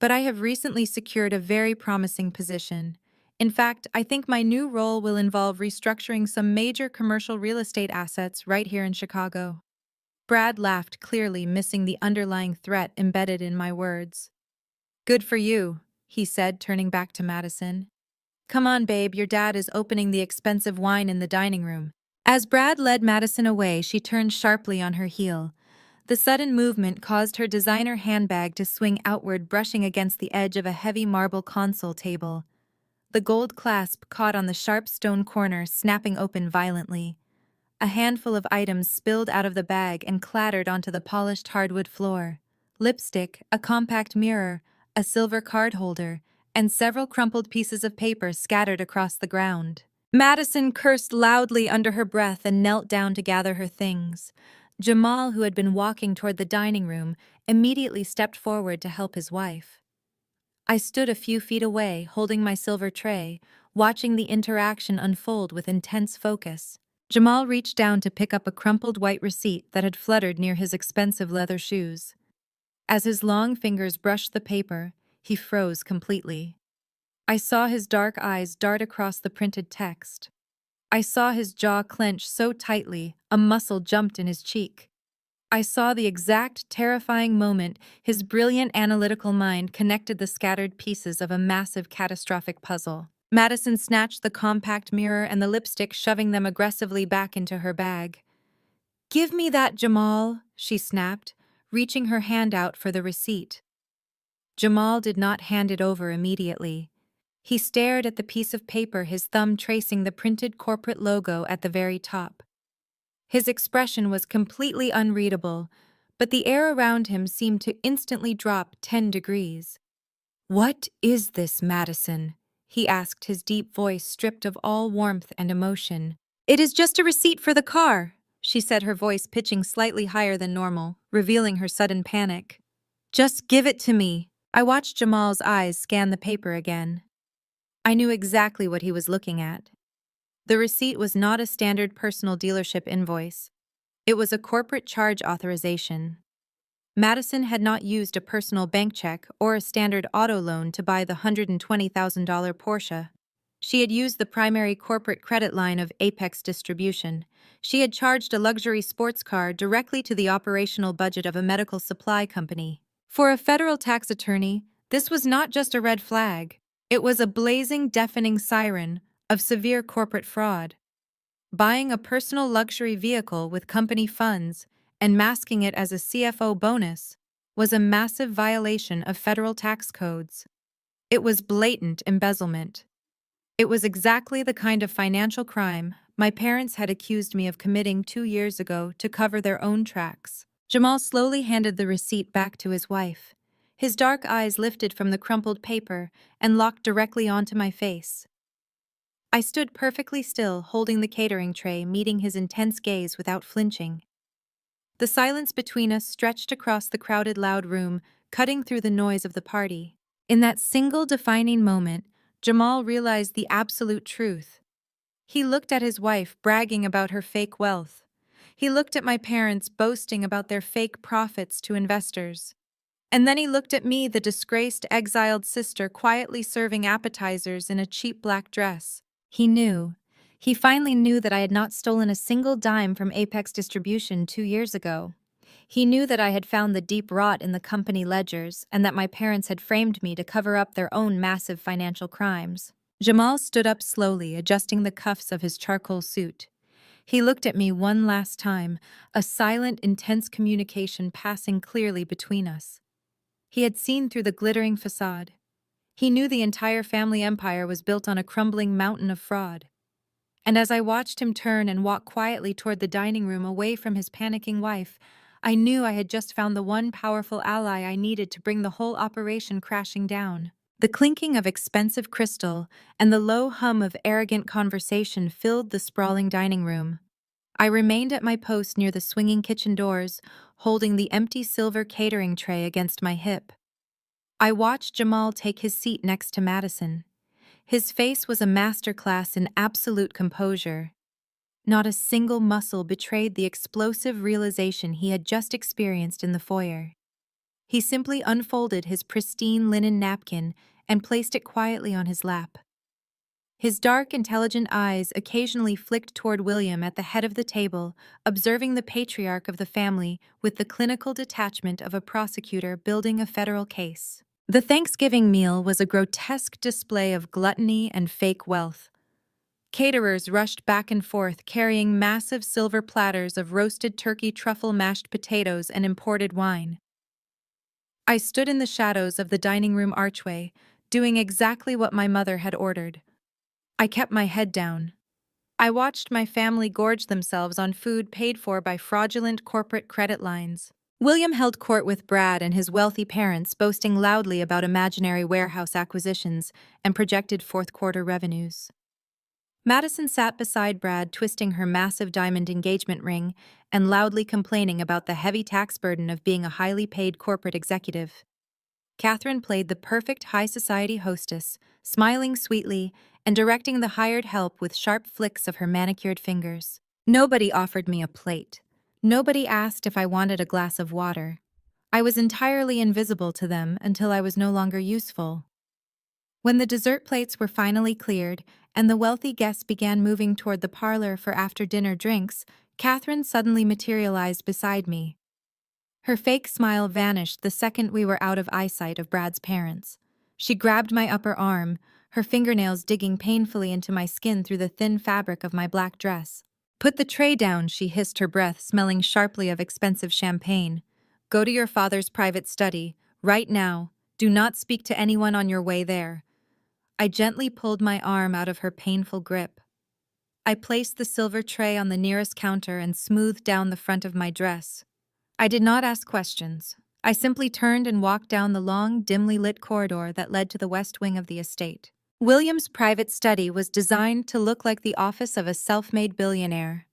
"but I have recently secured a very promising position. In fact, I think my new role will involve restructuring some major commercial real estate assets right here in Chicago." Brad laughed, clearly missing the underlying threat embedded in my words. "Good for you," he said, turning back to Madison. "Come on, babe, your dad is opening the expensive wine in the dining room." As Brad led Madison away, she turned sharply on her heel. The sudden movement caused her designer handbag to swing outward, brushing against the edge of a heavy marble console table. The gold clasp caught on the sharp stone corner, snapping open violently. A handful of items spilled out of the bag and clattered onto the polished hardwood floor. Lipstick, a compact mirror, a silver card holder, and several crumpled pieces of paper scattered across the ground. Madison cursed loudly under her breath and knelt down to gather her things. Jamal, who had been walking toward the dining room, immediately stepped forward to help his wife. I stood a few feet away, holding my silver tray, watching the interaction unfold with intense focus. Jamal reached down to pick up a crumpled white receipt that had fluttered near his expensive leather shoes. As his long fingers brushed the paper, he froze completely. I saw his dark eyes dart across the printed text. I saw his jaw clench so tightly, a muscle jumped in his cheek. I saw the exact terrifying moment his brilliant analytical mind connected the scattered pieces of a massive catastrophic puzzle. Madison snatched the compact mirror and the lipstick, shoving them aggressively back into her bag. "Give me that, Jamal," she snapped, reaching her hand out for the receipt. Jamal did not hand it over immediately. He stared at the piece of paper, his thumb tracing the printed corporate logo at the very top. His expression was completely unreadable, but the air around him seemed to instantly drop 10 degrees. "What is this, Madison?" he asked, his deep voice stripped of all warmth and emotion. "It is just a receipt for the car," she said, her voice pitching slightly higher than normal, revealing her sudden panic. "Just give it to me." I watched Jamal's eyes scan the paper again. I knew exactly what he was looking at. The receipt was not a standard personal dealership invoice. It was a corporate charge authorization. Madison had not used a personal bank check or a standard auto loan to buy the $120,000 Porsche. She had used the primary corporate credit line of Apex Distribution. She had charged a luxury sports car directly to the operational budget of a medical supply company. For a federal tax attorney, this was not just a red flag. It was a blazing, deafening siren of severe corporate fraud. Buying a personal luxury vehicle with company funds and masking it as a CFO bonus was a massive violation of federal tax codes. It was blatant embezzlement. It was exactly the kind of financial crime my parents had accused me of committing 2 years ago to cover their own tracks. Jamal slowly handed the receipt back to his wife. His dark eyes lifted from the crumpled paper and locked directly onto my face. I stood perfectly still, holding the catering tray, meeting his intense gaze without flinching. The silence between us stretched across the crowded, loud room, cutting through the noise of the party. In that single defining moment, Jamal realized the absolute truth. He looked at his wife, bragging about her fake wealth. He looked at my parents, boasting about their fake profits to investors. And then he looked at me, the disgraced, exiled sister, quietly serving appetizers in a cheap black dress. He knew. He finally knew that I had not stolen a single dime from Apex Distribution 2 years ago. He knew that I had found the deep rot in the company ledgers and that my parents had framed me to cover up their own massive financial crimes. Jamal stood up slowly, adjusting the cuffs of his charcoal suit. He looked at me one last time, a silent, intense communication passing clearly between us. He had seen through the glittering facade. He knew the entire family empire was built on a crumbling mountain of fraud. And as I watched him turn and walk quietly toward the dining room away from his panicking wife, I knew I had just found the one powerful ally I needed to bring the whole operation crashing down. The clinking of expensive crystal and the low hum of arrogant conversation filled the sprawling dining room. I remained at my post near the swinging kitchen doors, holding the empty silver catering tray against my hip. I watched Jamal take his seat next to Madison. His face was a masterclass in absolute composure. Not a single muscle betrayed the explosive realization he had just experienced in the foyer. He simply unfolded his pristine linen napkin and placed it quietly on his lap. His dark, intelligent eyes occasionally flicked toward William at the head of the table, observing the patriarch of the family with the clinical detachment of a prosecutor building a federal case. The Thanksgiving meal was a grotesque display of gluttony and fake wealth. Caterers rushed back and forth carrying massive silver platters of roasted turkey truffle mashed potatoes and imported wine. I stood in the shadows of the dining room archway, doing exactly what my mother had ordered. I kept my head down. I watched my family gorge themselves on food paid for by fraudulent corporate credit lines. William held court with Brad and his wealthy parents, boasting loudly about imaginary warehouse acquisitions and projected fourth-quarter revenues. Madison sat beside Brad, twisting her massive diamond engagement ring and loudly complaining about the heavy tax burden of being a highly paid corporate executive. Catherine played the perfect high society hostess, smiling sweetly and directing the hired help with sharp flicks of her manicured fingers. Nobody offered me a plate. Nobody asked if I wanted a glass of water. I was entirely invisible to them until I was no longer useful. When the dessert plates were finally cleared and the wealthy guests began moving toward the parlor for after-dinner drinks, Catherine suddenly materialized beside me. Her fake smile vanished the second we were out of eyesight of Brad's parents. She grabbed my upper arm, her fingernails digging painfully into my skin through the thin fabric of my black dress. "Put the tray down," she hissed, her breath smelling sharply of expensive champagne. "Go to your father's private study, right now. Do not speak to anyone on your way there." I gently pulled my arm out of her painful grip. I placed the silver tray on the nearest counter and smoothed down the front of my dress. I did not ask questions. I simply turned and walked down the long, dimly lit corridor that led to the west wing of the estate. William's private study was designed to look like the office of a self-made billionaire.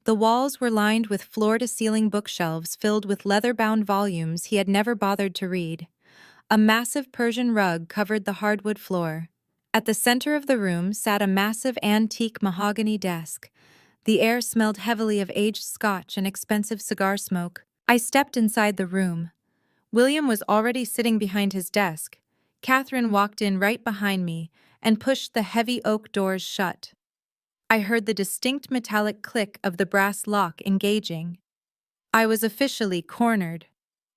The walls were lined with floor-to-ceiling bookshelves filled with leather-bound volumes he had never bothered to read. A massive Persian rug covered the hardwood floor. At the center of the room sat a massive antique mahogany desk. The air smelled heavily of aged scotch and expensive cigar smoke. I stepped inside the room. William was already sitting behind his desk. Catherine walked in right behind me and pushed the heavy oak doors shut. I heard the distinct metallic click of the brass lock engaging. I was officially cornered.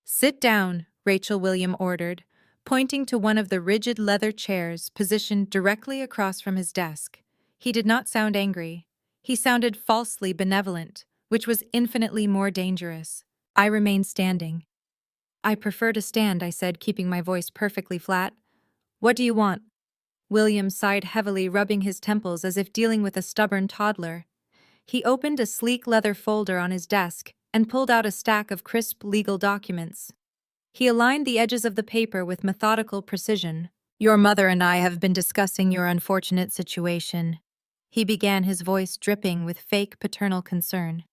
"Sit down," Rachel William ordered, pointing to one of the rigid leather chairs positioned directly across from his desk. He did not sound angry. He sounded falsely benevolent, which was infinitely more dangerous. I remained standing. "I prefer to stand," I said, keeping my voice perfectly flat. "What do you want?" William sighed heavily, rubbing his temples as if dealing with a stubborn toddler. He opened a sleek leather folder on his desk and pulled out a stack of crisp legal documents. He aligned the edges of the paper with methodical precision. "Your mother and I have been discussing your unfortunate situation." He began, his voice dripping with fake paternal concern.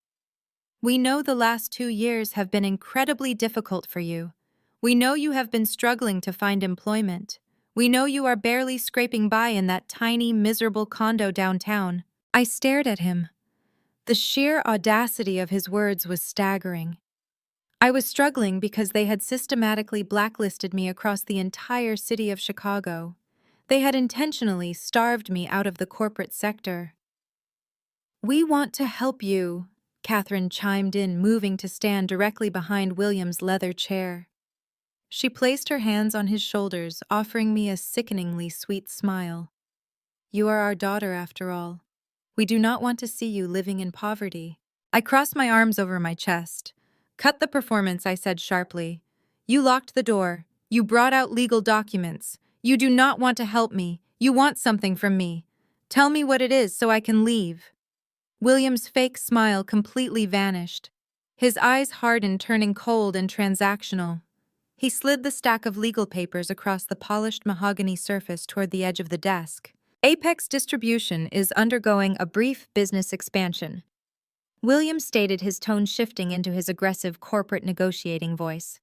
"We know the last 2 years have been incredibly difficult for you. We know you have been struggling to find employment. We know you are barely scraping by in that tiny, miserable condo downtown." I stared at him. The sheer audacity of his words was staggering. I was struggling because they had systematically blacklisted me across the entire city of Chicago. They had intentionally starved me out of the corporate sector. "We want to help you," Catherine chimed in, moving to stand directly behind William's leather chair. She placed her hands on his shoulders, offering me a sickeningly sweet smile. "You are our daughter, after all. We do not want to see you living in poverty." I crossed my arms over my chest. "Cut the performance," I said sharply. "You locked the door. You brought out legal documents. You do not want to help me. You want something from me. Tell me what it is so I can leave." William's fake smile completely vanished. His eyes hardened, turning cold and transactional. He slid the stack of legal papers across the polished mahogany surface toward the edge of the desk. "Apex Distribution is undergoing a brief business expansion." William stated, his tone shifting into his aggressive corporate negotiating voice.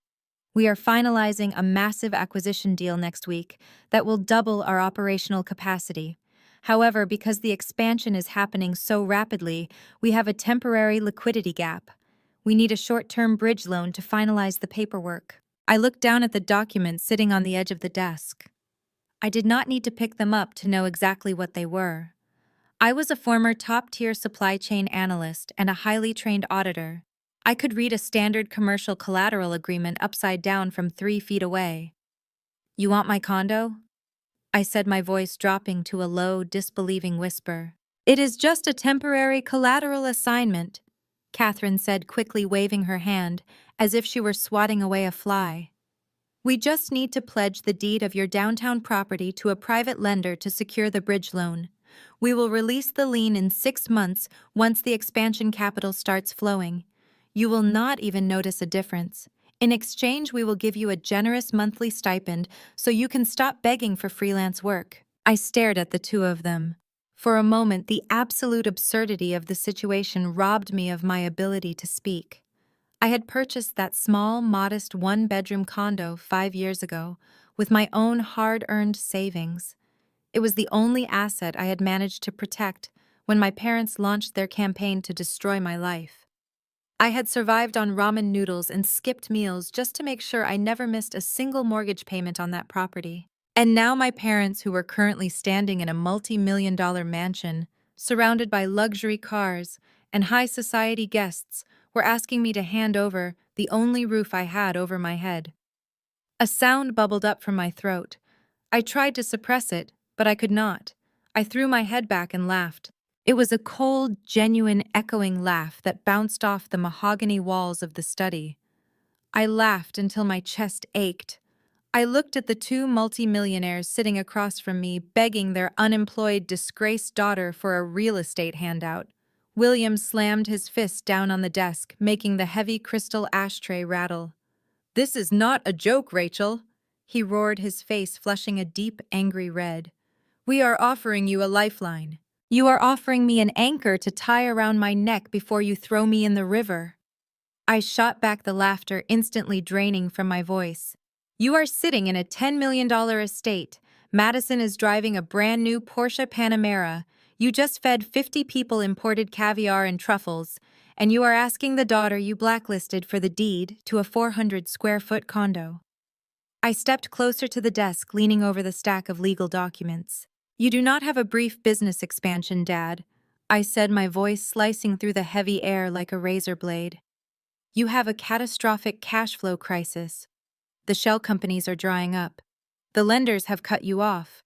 "We are finalizing a massive acquisition deal next week that will double our operational capacity. However, because the expansion is happening so rapidly, we have a temporary liquidity gap. We need a short-term bridge loan to finalize the paperwork." I looked down at the documents sitting on the edge of the desk. I did not need to pick them up to know exactly what they were. I was a former top-tier supply chain analyst and a highly trained auditor. I could read a standard commercial collateral agreement upside down from 3 feet away. "You want my condo?" I said, my voice dropping to a low, disbelieving whisper. It is just a temporary collateral assignment, Catherine said, quickly waving her hand, as if she were swatting away a fly. We just need to pledge the deed of your downtown property to a private lender to secure the bridge loan. We will release the lien in 6 months once the expansion capital starts flowing. You will not even notice a difference. In exchange, we will give you a generous monthly stipend so you can stop begging for freelance work. I stared at the two of them. For a moment, the absolute absurdity of the situation robbed me of my ability to speak. I had purchased that small, modest one-bedroom condo 5 years ago with my own hard-earned savings. It was the only asset I had managed to protect when my parents launched their campaign to destroy my life. I had survived on ramen noodles and skipped meals just to make sure I never missed a single mortgage payment on that property. And now my parents, who were currently standing in a multi-million-dollar mansion, surrounded by luxury cars and high society guests, were asking me to hand over the only roof I had over my head. A sound bubbled up from my throat. I tried to suppress it, but I could not. I threw my head back and laughed. It was a cold, genuine, echoing laugh that bounced off the mahogany walls of the study. I laughed until my chest ached. I looked at the two multimillionaires sitting across from me, begging their unemployed, disgraced daughter for a real estate handout. William slammed his fist down on the desk, making the heavy crystal ashtray rattle. "This is not a joke, Rachel," he roared, his face flushing a deep, angry red. "We are offering you a lifeline. You are offering me an anchor to tie around my neck before you throw me in the river." I shot back the laughter, instantly draining from my voice. "You are sitting in a $10 million estate. Madison is driving a brand new Porsche Panamera. You just fed 50 people imported caviar and truffles, and you are asking the daughter you blacklisted for the deed to a 400-square-foot condo." I stepped closer to the desk, leaning over the stack of legal documents. "You do not have a brief business expansion, Dad," I said, my voice slicing through the heavy air like a razor blade. "You have a catastrophic cash flow crisis. The shell companies are drying up. The lenders have cut you off.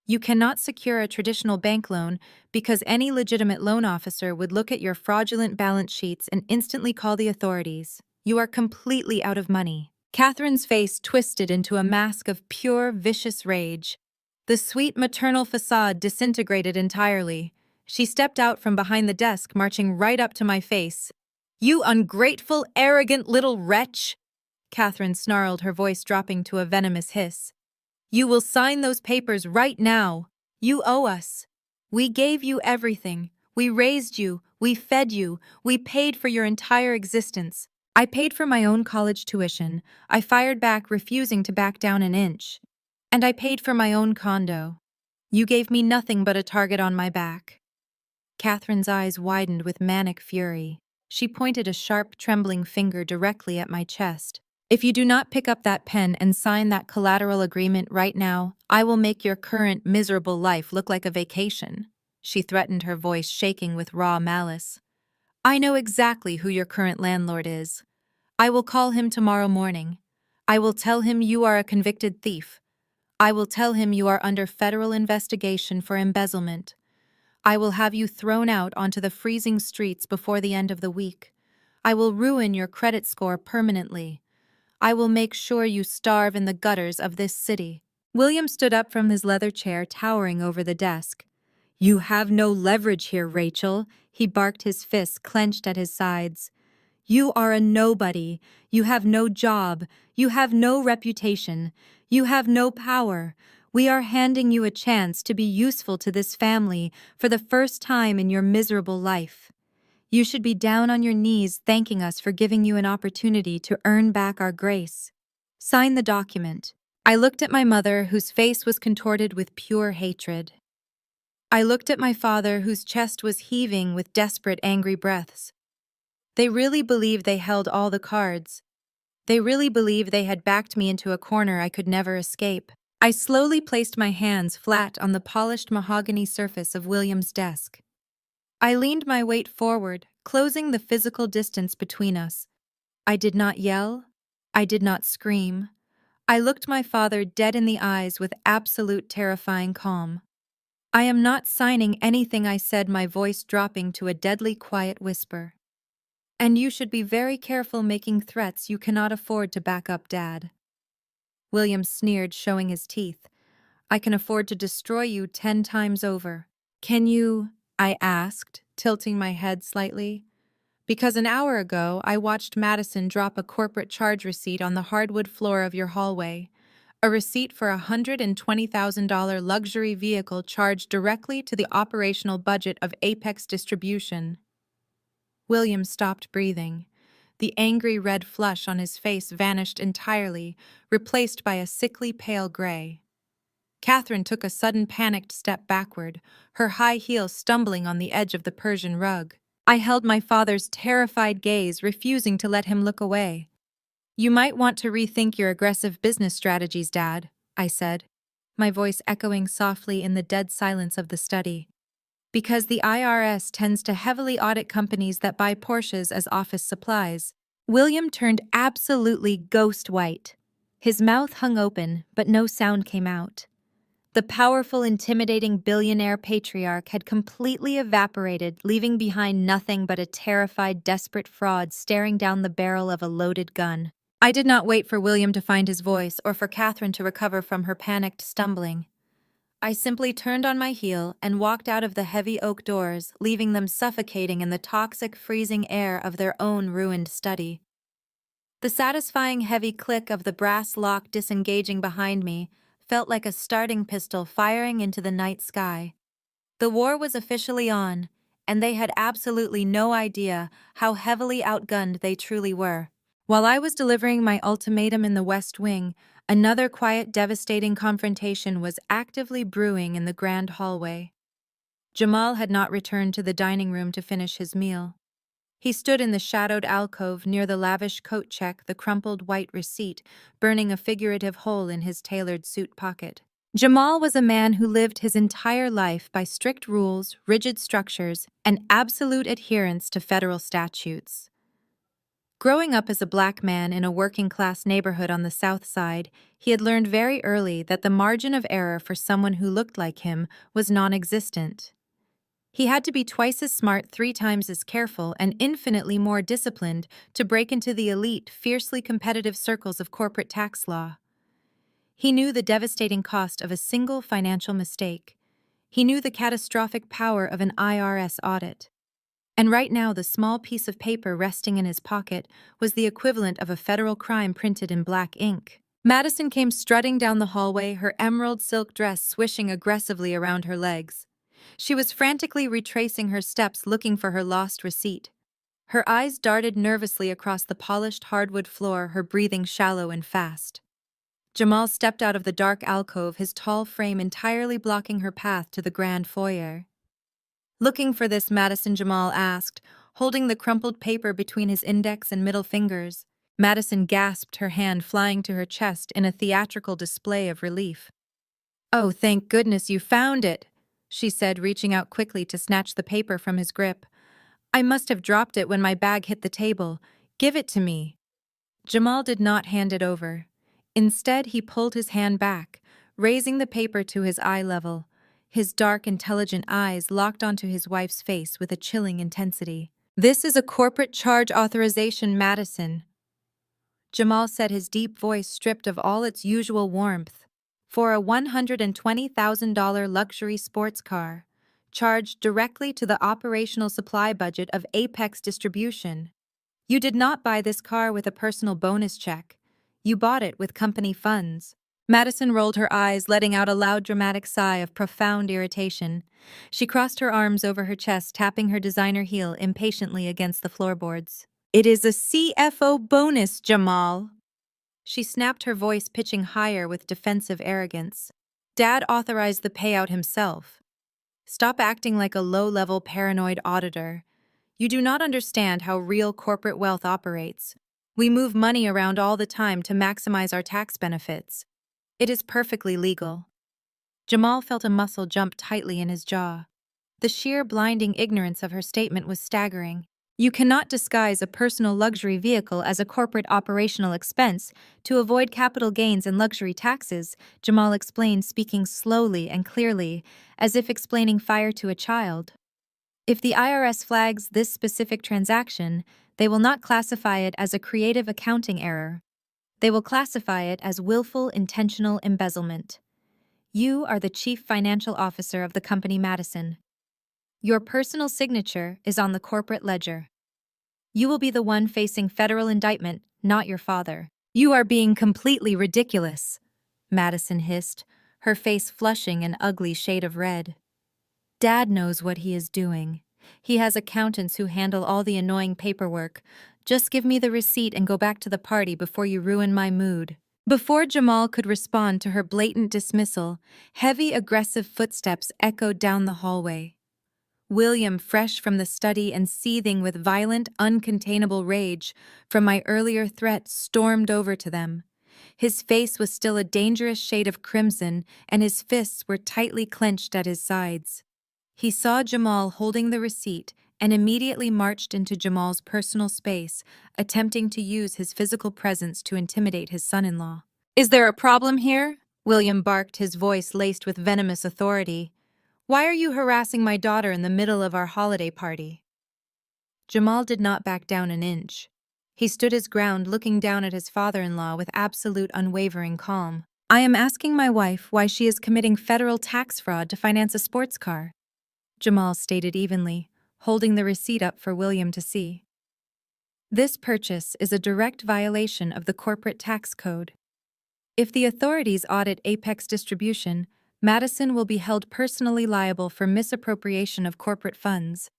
You cannot secure a traditional bank loan because any legitimate loan officer would look at your fraudulent balance sheets and instantly call the authorities. You are completely out of money." Catherine's face twisted into a mask of pure, vicious rage. The sweet maternal facade disintegrated entirely. She stepped out from behind the desk, marching right up to my face. "You ungrateful, arrogant little wretch!" Catherine snarled, her voice dropping to a venomous hiss. "You will sign those papers right now. You owe us. We gave you everything. We raised you. We fed you. We paid for your entire existence. I paid for my own college tuition. I fired back, refusing to back down an inch. And I paid for my own condo. You gave me nothing but a target on my back." Catherine's eyes widened with manic fury. She pointed a sharp, trembling finger directly at my chest. "If you do not pick up that pen and sign that collateral agreement right now, I will make your current miserable life look like a vacation," she threatened, her voice shaking with raw malice. "I know exactly who your current landlord is. I will call him tomorrow morning. I will tell him you are a convicted thief. I will tell him you are under federal investigation for embezzlement. I will have you thrown out onto the freezing streets before the end of the week. I will ruin your credit score permanently. I will make sure you starve in the gutters of this city." William stood up from his leather chair, towering over the desk. "You have no leverage here, Rachel," he barked, his fists clenched at his sides. "You are a nobody. You have no job. You have no reputation. You have no power. We are handing you a chance to be useful to this family for the first time in your miserable life. You should be down on your knees thanking us for giving you an opportunity to earn back our grace. Sign the document." I looked at my mother, whose face was contorted with pure hatred. I looked at my father, whose chest was heaving with desperate, angry breaths. They really believed they held all the cards. They really believed they had backed me into a corner I could never escape. I slowly placed my hands flat on the polished mahogany surface of William's desk. I leaned my weight forward, closing the physical distance between us. I did not yell. I did not scream. I looked my father dead in the eyes with absolute terrifying calm. I am not signing anything, I said, my voice dropping to a deadly quiet whisper. And you should be very careful making threats you cannot afford to back up, Dad. William sneered, showing his teeth. I can afford to destroy you 10 times over. Can you? I asked, tilting my head slightly. Because an hour ago, I watched Madison drop a corporate charge receipt on the hardwood floor of your hallway. A receipt for a $120,000 luxury vehicle charged directly to the operational budget of Apex Distribution. William stopped breathing. The angry red flush on his face vanished entirely, replaced by a sickly pale gray. Catherine took a sudden panicked step backward, her high heel stumbling on the edge of the Persian rug. I held my father's terrified gaze, refusing to let him look away. You might want to rethink your aggressive business strategies, Dad, I said, my voice echoing softly in the dead silence of the study. Because the IRS tends to heavily audit companies that buy Porsches as office supplies. William turned absolutely ghost white. His mouth hung open, but no sound came out. The powerful, intimidating billionaire patriarch had completely evaporated, leaving behind nothing but a terrified, desperate fraud staring down the barrel of a loaded gun. I did not wait for William to find his voice or for Catherine to recover from her panicked stumbling. I simply turned on my heel and walked out of the heavy oak doors, leaving them suffocating in the toxic, freezing air of their own ruined study. The satisfying heavy click of the brass lock disengaging behind me felt like a starting pistol firing into the night sky. The war was officially on, and they had absolutely no idea how heavily outgunned they truly were. While I was delivering my ultimatum in the West Wing, another quiet, devastating confrontation was actively brewing in the grand hallway. Jamal had not returned to the dining room to finish his meal. He stood in the shadowed alcove near the lavish coat check, the crumpled white receipt, burning a figurative hole in his tailored suit pocket. Jamal was a man who lived his entire life by strict rules, rigid structures, and absolute adherence to federal statutes. Growing up as a black man in a working-class neighborhood on the South Side, he had learned very early that the margin of error for someone who looked like him was non-existent. He had to be twice as smart, 3 times as careful, and infinitely more disciplined to break into the elite, fiercely competitive circles of corporate tax law. He knew the devastating cost of a single financial mistake. He knew the catastrophic power of an IRS audit. And right now, the small piece of paper resting in his pocket was the equivalent of a federal crime printed in black ink. Madison came strutting down the hallway, her emerald silk dress swishing aggressively around her legs. She was frantically retracing her steps, looking for her lost receipt. Her eyes darted nervously across the polished hardwood floor, her breathing shallow and fast. Jamal stepped out of the dark alcove, his tall frame entirely blocking her path to the grand foyer. Looking for this, Madison, Jamal asked, holding the crumpled paper between his index and middle fingers. Madison gasped, her hand flying to her chest in a theatrical display of relief. "Oh, thank goodness you found it," she said, reaching out quickly to snatch the paper from his grip. "I must have dropped it when my bag hit the table. Give it to me." Jamal did not hand it over. Instead, he pulled his hand back, raising the paper to his eye level. His dark, intelligent eyes locked onto his wife's face with a chilling intensity. "This is a corporate charge authorization, Madison," Jamal said, his deep voice stripped of all its usual warmth. "For a $120,000 luxury sports car, charged directly to the operational supply budget of Apex Distribution. You did not buy this car with a personal bonus check. You bought it with company funds." Madison rolled her eyes, letting out a loud, dramatic sigh of profound irritation. She crossed her arms over her chest, tapping her designer heel impatiently against the floorboards. "It is a CFO bonus, Jamal." She snapped, her voice pitching higher with defensive arrogance. "Dad authorized the payout himself. Stop acting like a low-level paranoid auditor. You do not understand how real corporate wealth operates. We move money around all the time to maximize our tax benefits. It is perfectly legal." Jamal felt a muscle jump tightly in his jaw. The sheer blinding ignorance of her statement was staggering. You cannot disguise a personal luxury vehicle as a corporate operational expense to avoid capital gains and luxury taxes, Jamal explained, speaking slowly and clearly, as if explaining fire to a child. If the IRS flags this specific transaction, they will not classify it as a creative accounting error. They will classify it as willful intentional embezzlement. You are the chief financial officer of the company Madison. Your personal signature is on the corporate ledger. You will be the one facing federal indictment, not your father. You are being completely ridiculous, Madison hissed, her face flushing an ugly shade of red. Dad knows what he is doing. He has accountants who handle all the annoying paperwork. Just give me the receipt and go back to the party before you ruin my mood. Before Jamal could respond to her blatant dismissal, heavy, aggressive footsteps echoed down the hallway. William, fresh from the study and seething with violent, uncontainable rage from my earlier threat, stormed over to them. His face was still a dangerous shade of crimson, and his fists were tightly clenched at his sides. He saw Jamal holding the receipt and immediately marched into Jamal's personal space, attempting to use his physical presence to intimidate his son-in-law. "Is there a problem here?" William barked, his voice laced with venomous authority. "Why are you harassing my daughter in the middle of our holiday party?" Jamal did not back down an inch. He stood his ground, looking down at his father-in-law with absolute unwavering calm. "I am asking my wife why she is committing federal tax fraud to finance a sports car," Jamal stated evenly, holding the receipt up for William to see. "This purchase is a direct violation of the corporate tax code. If the authorities audit Apex Distribution, Madison will be held personally liable for misappropriation of corporate funds.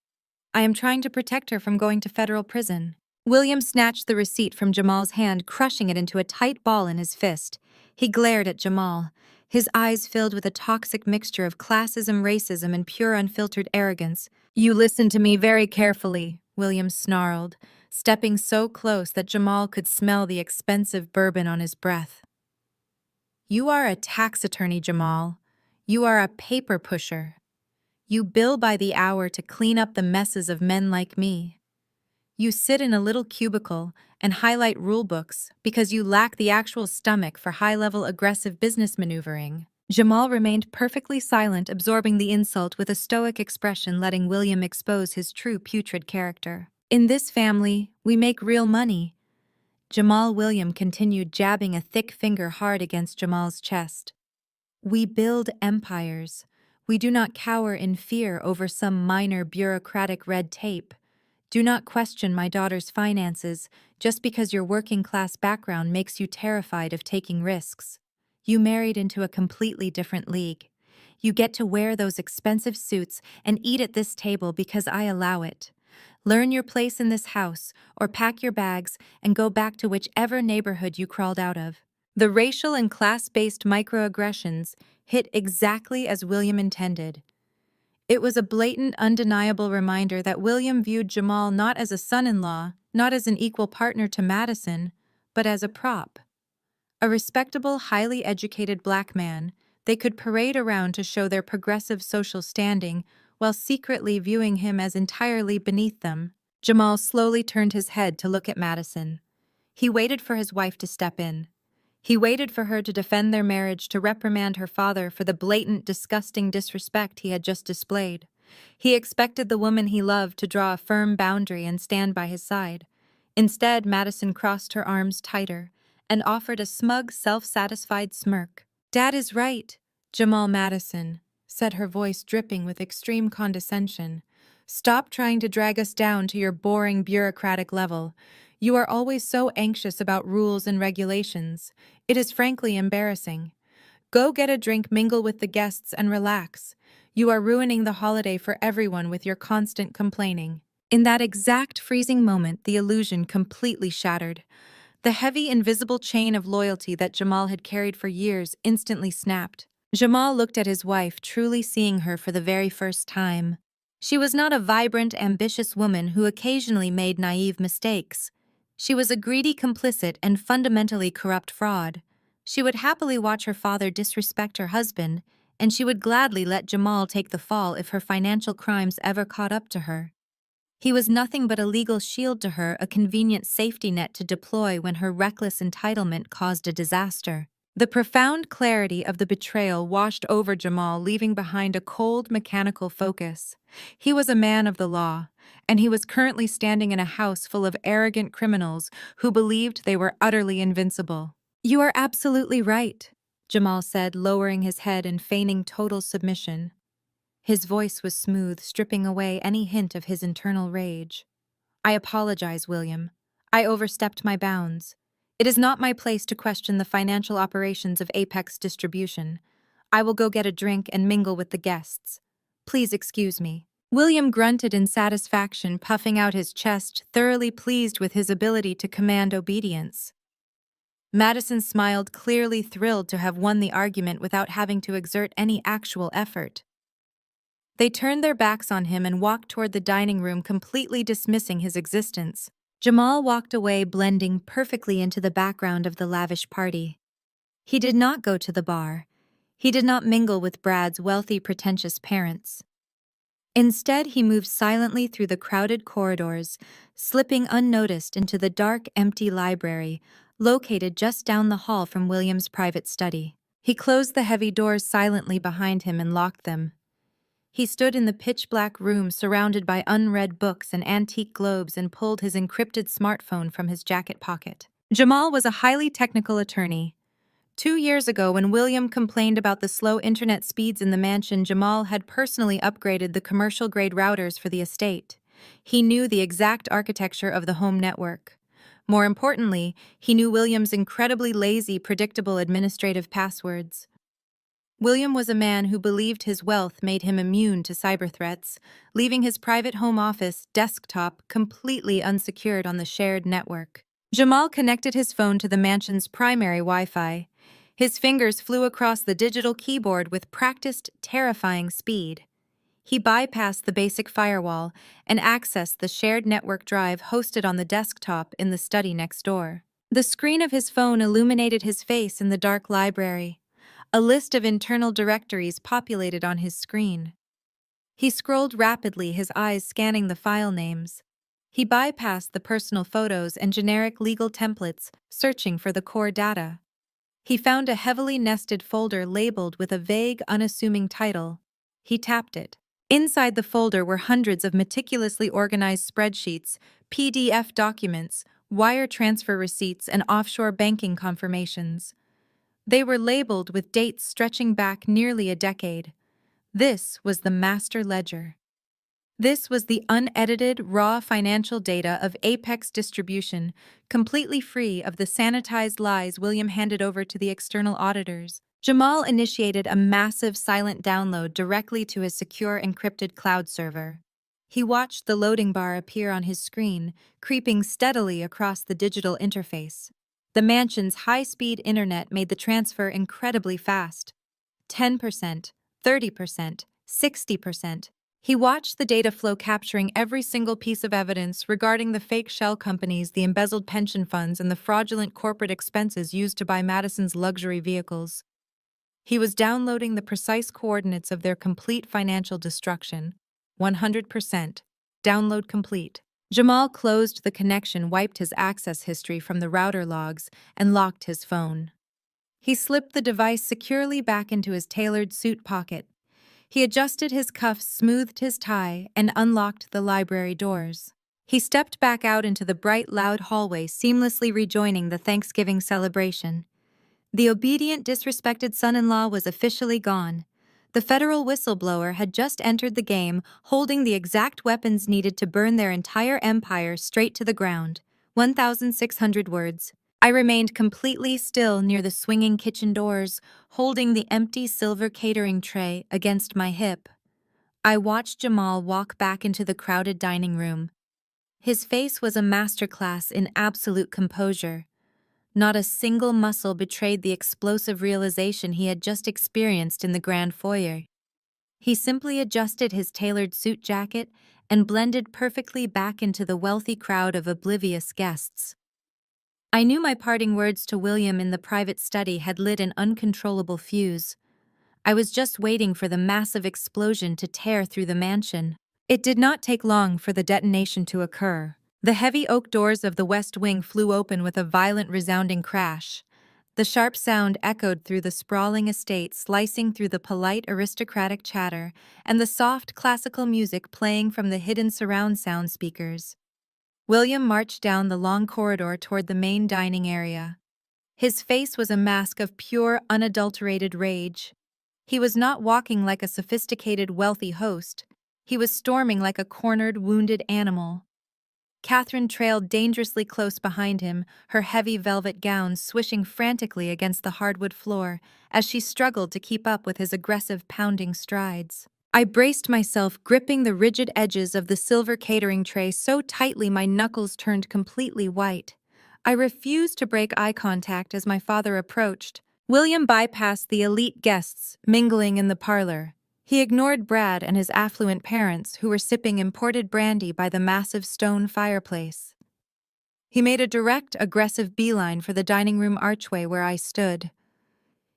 I am trying to protect her from going to federal prison." William snatched the receipt from Jamal's hand, crushing it into a tight ball in his fist. He glared at Jamal, his eyes filled with a toxic mixture of classism, racism, and pure unfiltered arrogance. "You listen to me very carefully," William snarled, stepping so close that Jamal could smell the expensive bourbon on his breath. "You are a tax attorney, Jamal. You are a paper pusher. You bill by the hour to clean up the messes of men like me. You sit in a little cubicle and highlight rulebooks because you lack the actual stomach for high-level aggressive business maneuvering." Jamal remained perfectly silent, absorbing the insult with a stoic expression, letting William expose his true putrid character. "In this family, we make real money." William continued, jabbing a thick finger hard against Jamal's chest. "We build empires. We do not cower in fear over some minor bureaucratic red tape. Do not question my daughter's finances just because your working-class background makes you terrified of taking risks. You married into a completely different league. You get to wear those expensive suits and eat at this table because I allow it. Learn your place in this house, or pack your bags and go back to whichever neighborhood you crawled out of." The racial and class-based microaggressions hit exactly as William intended. It was a blatant, undeniable reminder that William viewed Jamal not as a son-in-law, not as an equal partner to Madison, but as a prop. A respectable, highly educated black man they could parade around to show their progressive social standing while secretly viewing him as entirely beneath them. Jamal slowly turned his head to look at Madison. He waited for his wife to step in. He waited for her to defend their marriage, to reprimand her father for the blatant, disgusting disrespect he had just displayed. He expected the woman he loved to draw a firm boundary and stand by his side. Instead, Madison crossed her arms tighter and offered a smug, self-satisfied smirk. "Dad is right, Jamal Madison," said her voice dripping with extreme condescension. "Stop trying to drag us down to your boring bureaucratic level. You are always so anxious about rules and regulations. It is frankly embarrassing. Go get a drink, mingle with the guests, and relax. You are ruining the holiday for everyone with your constant complaining." In that exact freezing moment, the illusion completely shattered. The heavy, invisible chain of loyalty that Jamal had carried for years instantly snapped. Jamal looked at his wife, truly seeing her for the very first time. She was not a vibrant, ambitious woman who occasionally made naive mistakes. She was a greedy complicit and fundamentally corrupt fraud. She would happily watch her father disrespect her husband, and she would gladly let Jamal take the fall if her financial crimes ever caught up to her. He was nothing but a legal shield to her, a convenient safety net to deploy when her reckless entitlement caused a disaster. The profound clarity of the betrayal washed over Jamal, leaving behind a cold, mechanical focus. He was a man of the law, and he was currently standing in a house full of arrogant criminals who believed they were utterly invincible. "You are absolutely right," Jamal said, lowering his head and feigning total submission. His voice was smooth, stripping away any hint of his internal rage. "I apologize, William. I overstepped my bounds. It is not my place to question the financial operations of Apex Distribution. I will go get a drink and mingle with the guests. Please excuse me." William grunted in satisfaction, puffing out his chest, thoroughly pleased with his ability to command obedience. Madison smiled, clearly thrilled to have won the argument without having to exert any actual effort. They turned their backs on him and walked toward the dining room, completely dismissing his existence. Jamal walked away, blending perfectly into the background of the lavish party. He did not go to the bar. He did not mingle with Brad's wealthy, pretentious parents. Instead, he moved silently through the crowded corridors, slipping unnoticed into the dark, empty library, located just down the hall from William's private study. He closed the heavy doors silently behind him and locked them. He stood in the pitch-black room surrounded by unread books and antique globes and pulled his encrypted smartphone from his jacket pocket. Jamal was a highly technical attorney. 2 years ago, when William complained about the slow internet speeds in the mansion, Jamal had personally upgraded the commercial-grade routers for the estate. He knew the exact architecture of the home network. More importantly, he knew William's incredibly lazy, predictable administrative passwords. William was a man who believed his wealth made him immune to cyber threats, leaving his private home office desktop completely unsecured on the shared network. Jamal connected his phone to the mansion's primary Wi-Fi. His fingers flew across the digital keyboard with practiced, terrifying speed. He bypassed the basic firewall and accessed the shared network drive hosted on the desktop in the study next door. The screen of his phone illuminated his face in the dark library. A list of internal directories populated on his screen. He scrolled rapidly, his eyes scanning the file names. He bypassed the personal photos and generic legal templates, searching for the core data. He found a heavily nested folder labeled with a vague, unassuming title. He tapped it. Inside the folder were hundreds of meticulously organized spreadsheets, PDF documents, wire transfer receipts, and offshore banking confirmations. They were labeled with dates stretching back nearly a decade. This was the master ledger. This was the unedited, raw financial data of Apex Distribution, completely free of the sanitized lies William handed over to the external auditors. Jamal initiated a massive silent download directly to his secure encrypted cloud server. He watched the loading bar appear on his screen, creeping steadily across the digital interface. The mansion's high-speed internet made the transfer incredibly fast. 10%, 30%, 60%. He watched the data flow, capturing every single piece of evidence regarding the fake shell companies, the embezzled pension funds, and the fraudulent corporate expenses used to buy Madison's luxury vehicles. He was downloading the precise coordinates of their complete financial destruction. 100%. Download complete. Jamal closed the connection, wiped his access history from the router logs, and locked his phone. He slipped the device securely back into his tailored suit pocket. He adjusted his cuffs, smoothed his tie, and unlocked the library doors. He stepped back out into the bright, loud hallway, seamlessly rejoining the Thanksgiving celebration. The obedient, disrespected son-in-law was officially gone. The federal whistleblower had just entered the game, holding the exact weapons needed to burn their entire empire straight to the ground. 1,600 words. I remained completely still near the swinging kitchen doors, holding the empty silver catering tray against my hip. I watched Jamal walk back into the crowded dining room. His face was a masterclass in absolute composure. Not a single muscle betrayed the explosive realization he had just experienced in the grand foyer. He simply adjusted his tailored suit jacket and blended perfectly back into the wealthy crowd of oblivious guests. I knew my parting words to William in the private study had lit an uncontrollable fuse. I was just waiting for the massive explosion to tear through the mansion. It did not take long for the detonation to occur. The heavy oak doors of the west wing flew open with a violent, resounding crash. The sharp sound echoed through the sprawling estate, slicing through the polite, aristocratic chatter and the soft, classical music playing from the hidden surround sound speakers. William marched down the long corridor toward the main dining area. His face was a mask of pure, unadulterated rage. He was not walking like a sophisticated, wealthy host. He was storming like a cornered, wounded animal. Catherine trailed dangerously close behind him, her heavy velvet gown swishing frantically against the hardwood floor as she struggled to keep up with his aggressive, pounding strides. I braced myself, gripping the rigid edges of the silver catering tray so tightly my knuckles turned completely white. I refused to break eye contact as my father approached. William bypassed the elite guests, mingling in the parlor. He ignored Brad and his affluent parents, who were sipping imported brandy by the massive stone fireplace. He made a direct, aggressive beeline for the dining room archway where I stood.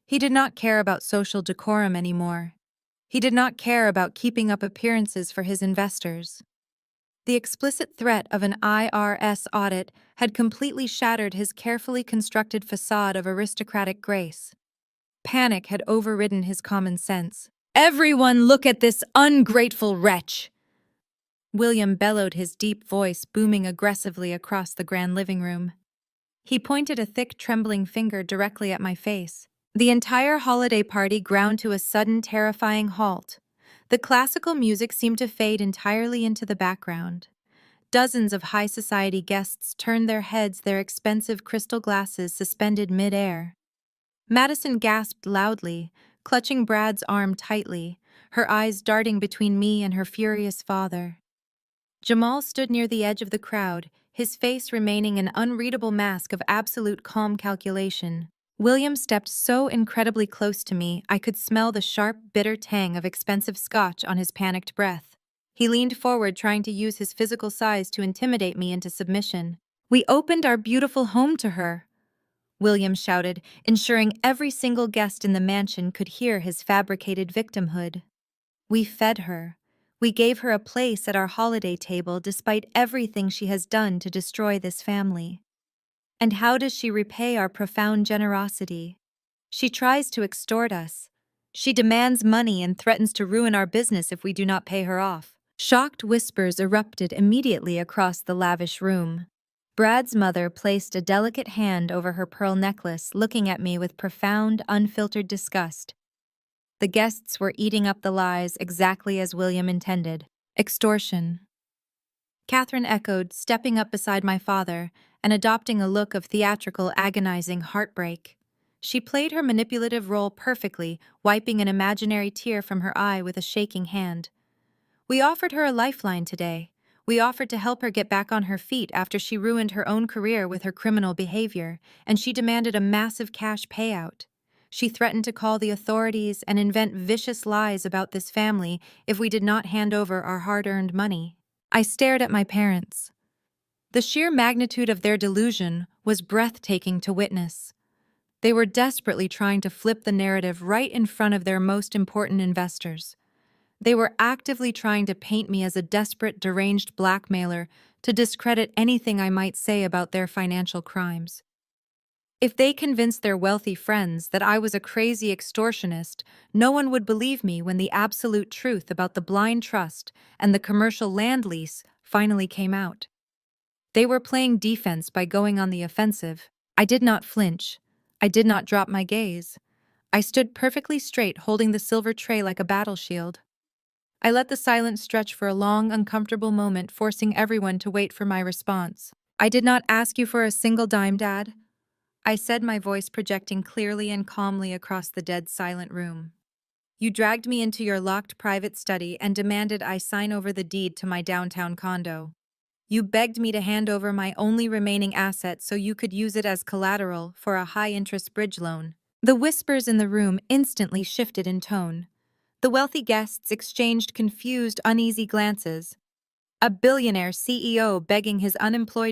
He did not care about social decorum anymore. He did not care about keeping up appearances for his investors. The explicit threat of an IRS audit had completely shattered his carefully constructed facade of aristocratic grace. Panic had overridden his common sense. "Everyone look at this ungrateful wretch!" William bellowed, his deep voice booming aggressively across the grand living room. He pointed a thick, trembling finger directly at my face. The entire holiday party ground to a sudden, terrifying halt. The classical music seemed to fade entirely into the background. Dozens of high society guests turned their heads, their expensive crystal glasses suspended mid-air. Madison gasped loudly, clutching Brad's arm tightly, her eyes darting between me and her furious father. Jamal stood near the edge of the crowd, his face remaining an unreadable mask of absolute calm calculation. William stepped so incredibly close to me I could smell the sharp, bitter tang of expensive scotch on his panicked breath. He leaned forward, trying to use his physical size to intimidate me into submission. "We opened our beautiful home to her," William shouted, ensuring every single guest in the mansion could hear his fabricated victimhood. "We fed her. We gave her a place at our holiday table despite everything she has done to destroy this family. And how does she repay our profound generosity? She tries to extort us. She demands money and threatens to ruin our business if we do not pay her off." Shocked whispers erupted immediately across the lavish room. Brad's mother placed a delicate hand over her pearl necklace, looking at me with profound, unfiltered disgust. The guests were eating up the lies exactly as William intended. "Extortion," Catherine echoed, stepping up beside my father and adopting a look of theatrical, agonizing heartbreak. She played her manipulative role perfectly, wiping an imaginary tear from her eye with a shaking hand. "We offered her a lifeline today. We offered to help her get back on her feet after she ruined her own career with her criminal behavior, and she demanded a massive cash payout. She threatened to call the authorities and invent vicious lies about this family if we did not hand over our hard-earned money." I stared at my parents. The sheer magnitude of their delusion was breathtaking to witness. They were desperately trying to flip the narrative right in front of their most important investors. They were actively trying to paint me as a desperate, deranged blackmailer to discredit anything I might say about their financial crimes. If they convinced their wealthy friends that I was a crazy extortionist, no one would believe me when the absolute truth about the blind trust and the commercial land lease finally came out. They were playing defense by going on the offensive. I did not flinch. I did not drop my gaze. I stood perfectly straight, holding the silver tray like a battle shield. I let the silence stretch for a long, uncomfortable moment, forcing everyone to wait for my response. "I did not ask you for a single dime, Dad," I said, my voice projecting clearly and calmly across the dead silent room. "You dragged me into your locked private study and demanded I sign over the deed to my downtown condo. You begged me to hand over my only remaining asset so you could use it as collateral for a high-interest bridge loan." The whispers in the room instantly shifted in tone. The wealthy guests exchanged confused, uneasy glances. A billionaire CEO begging his unemployed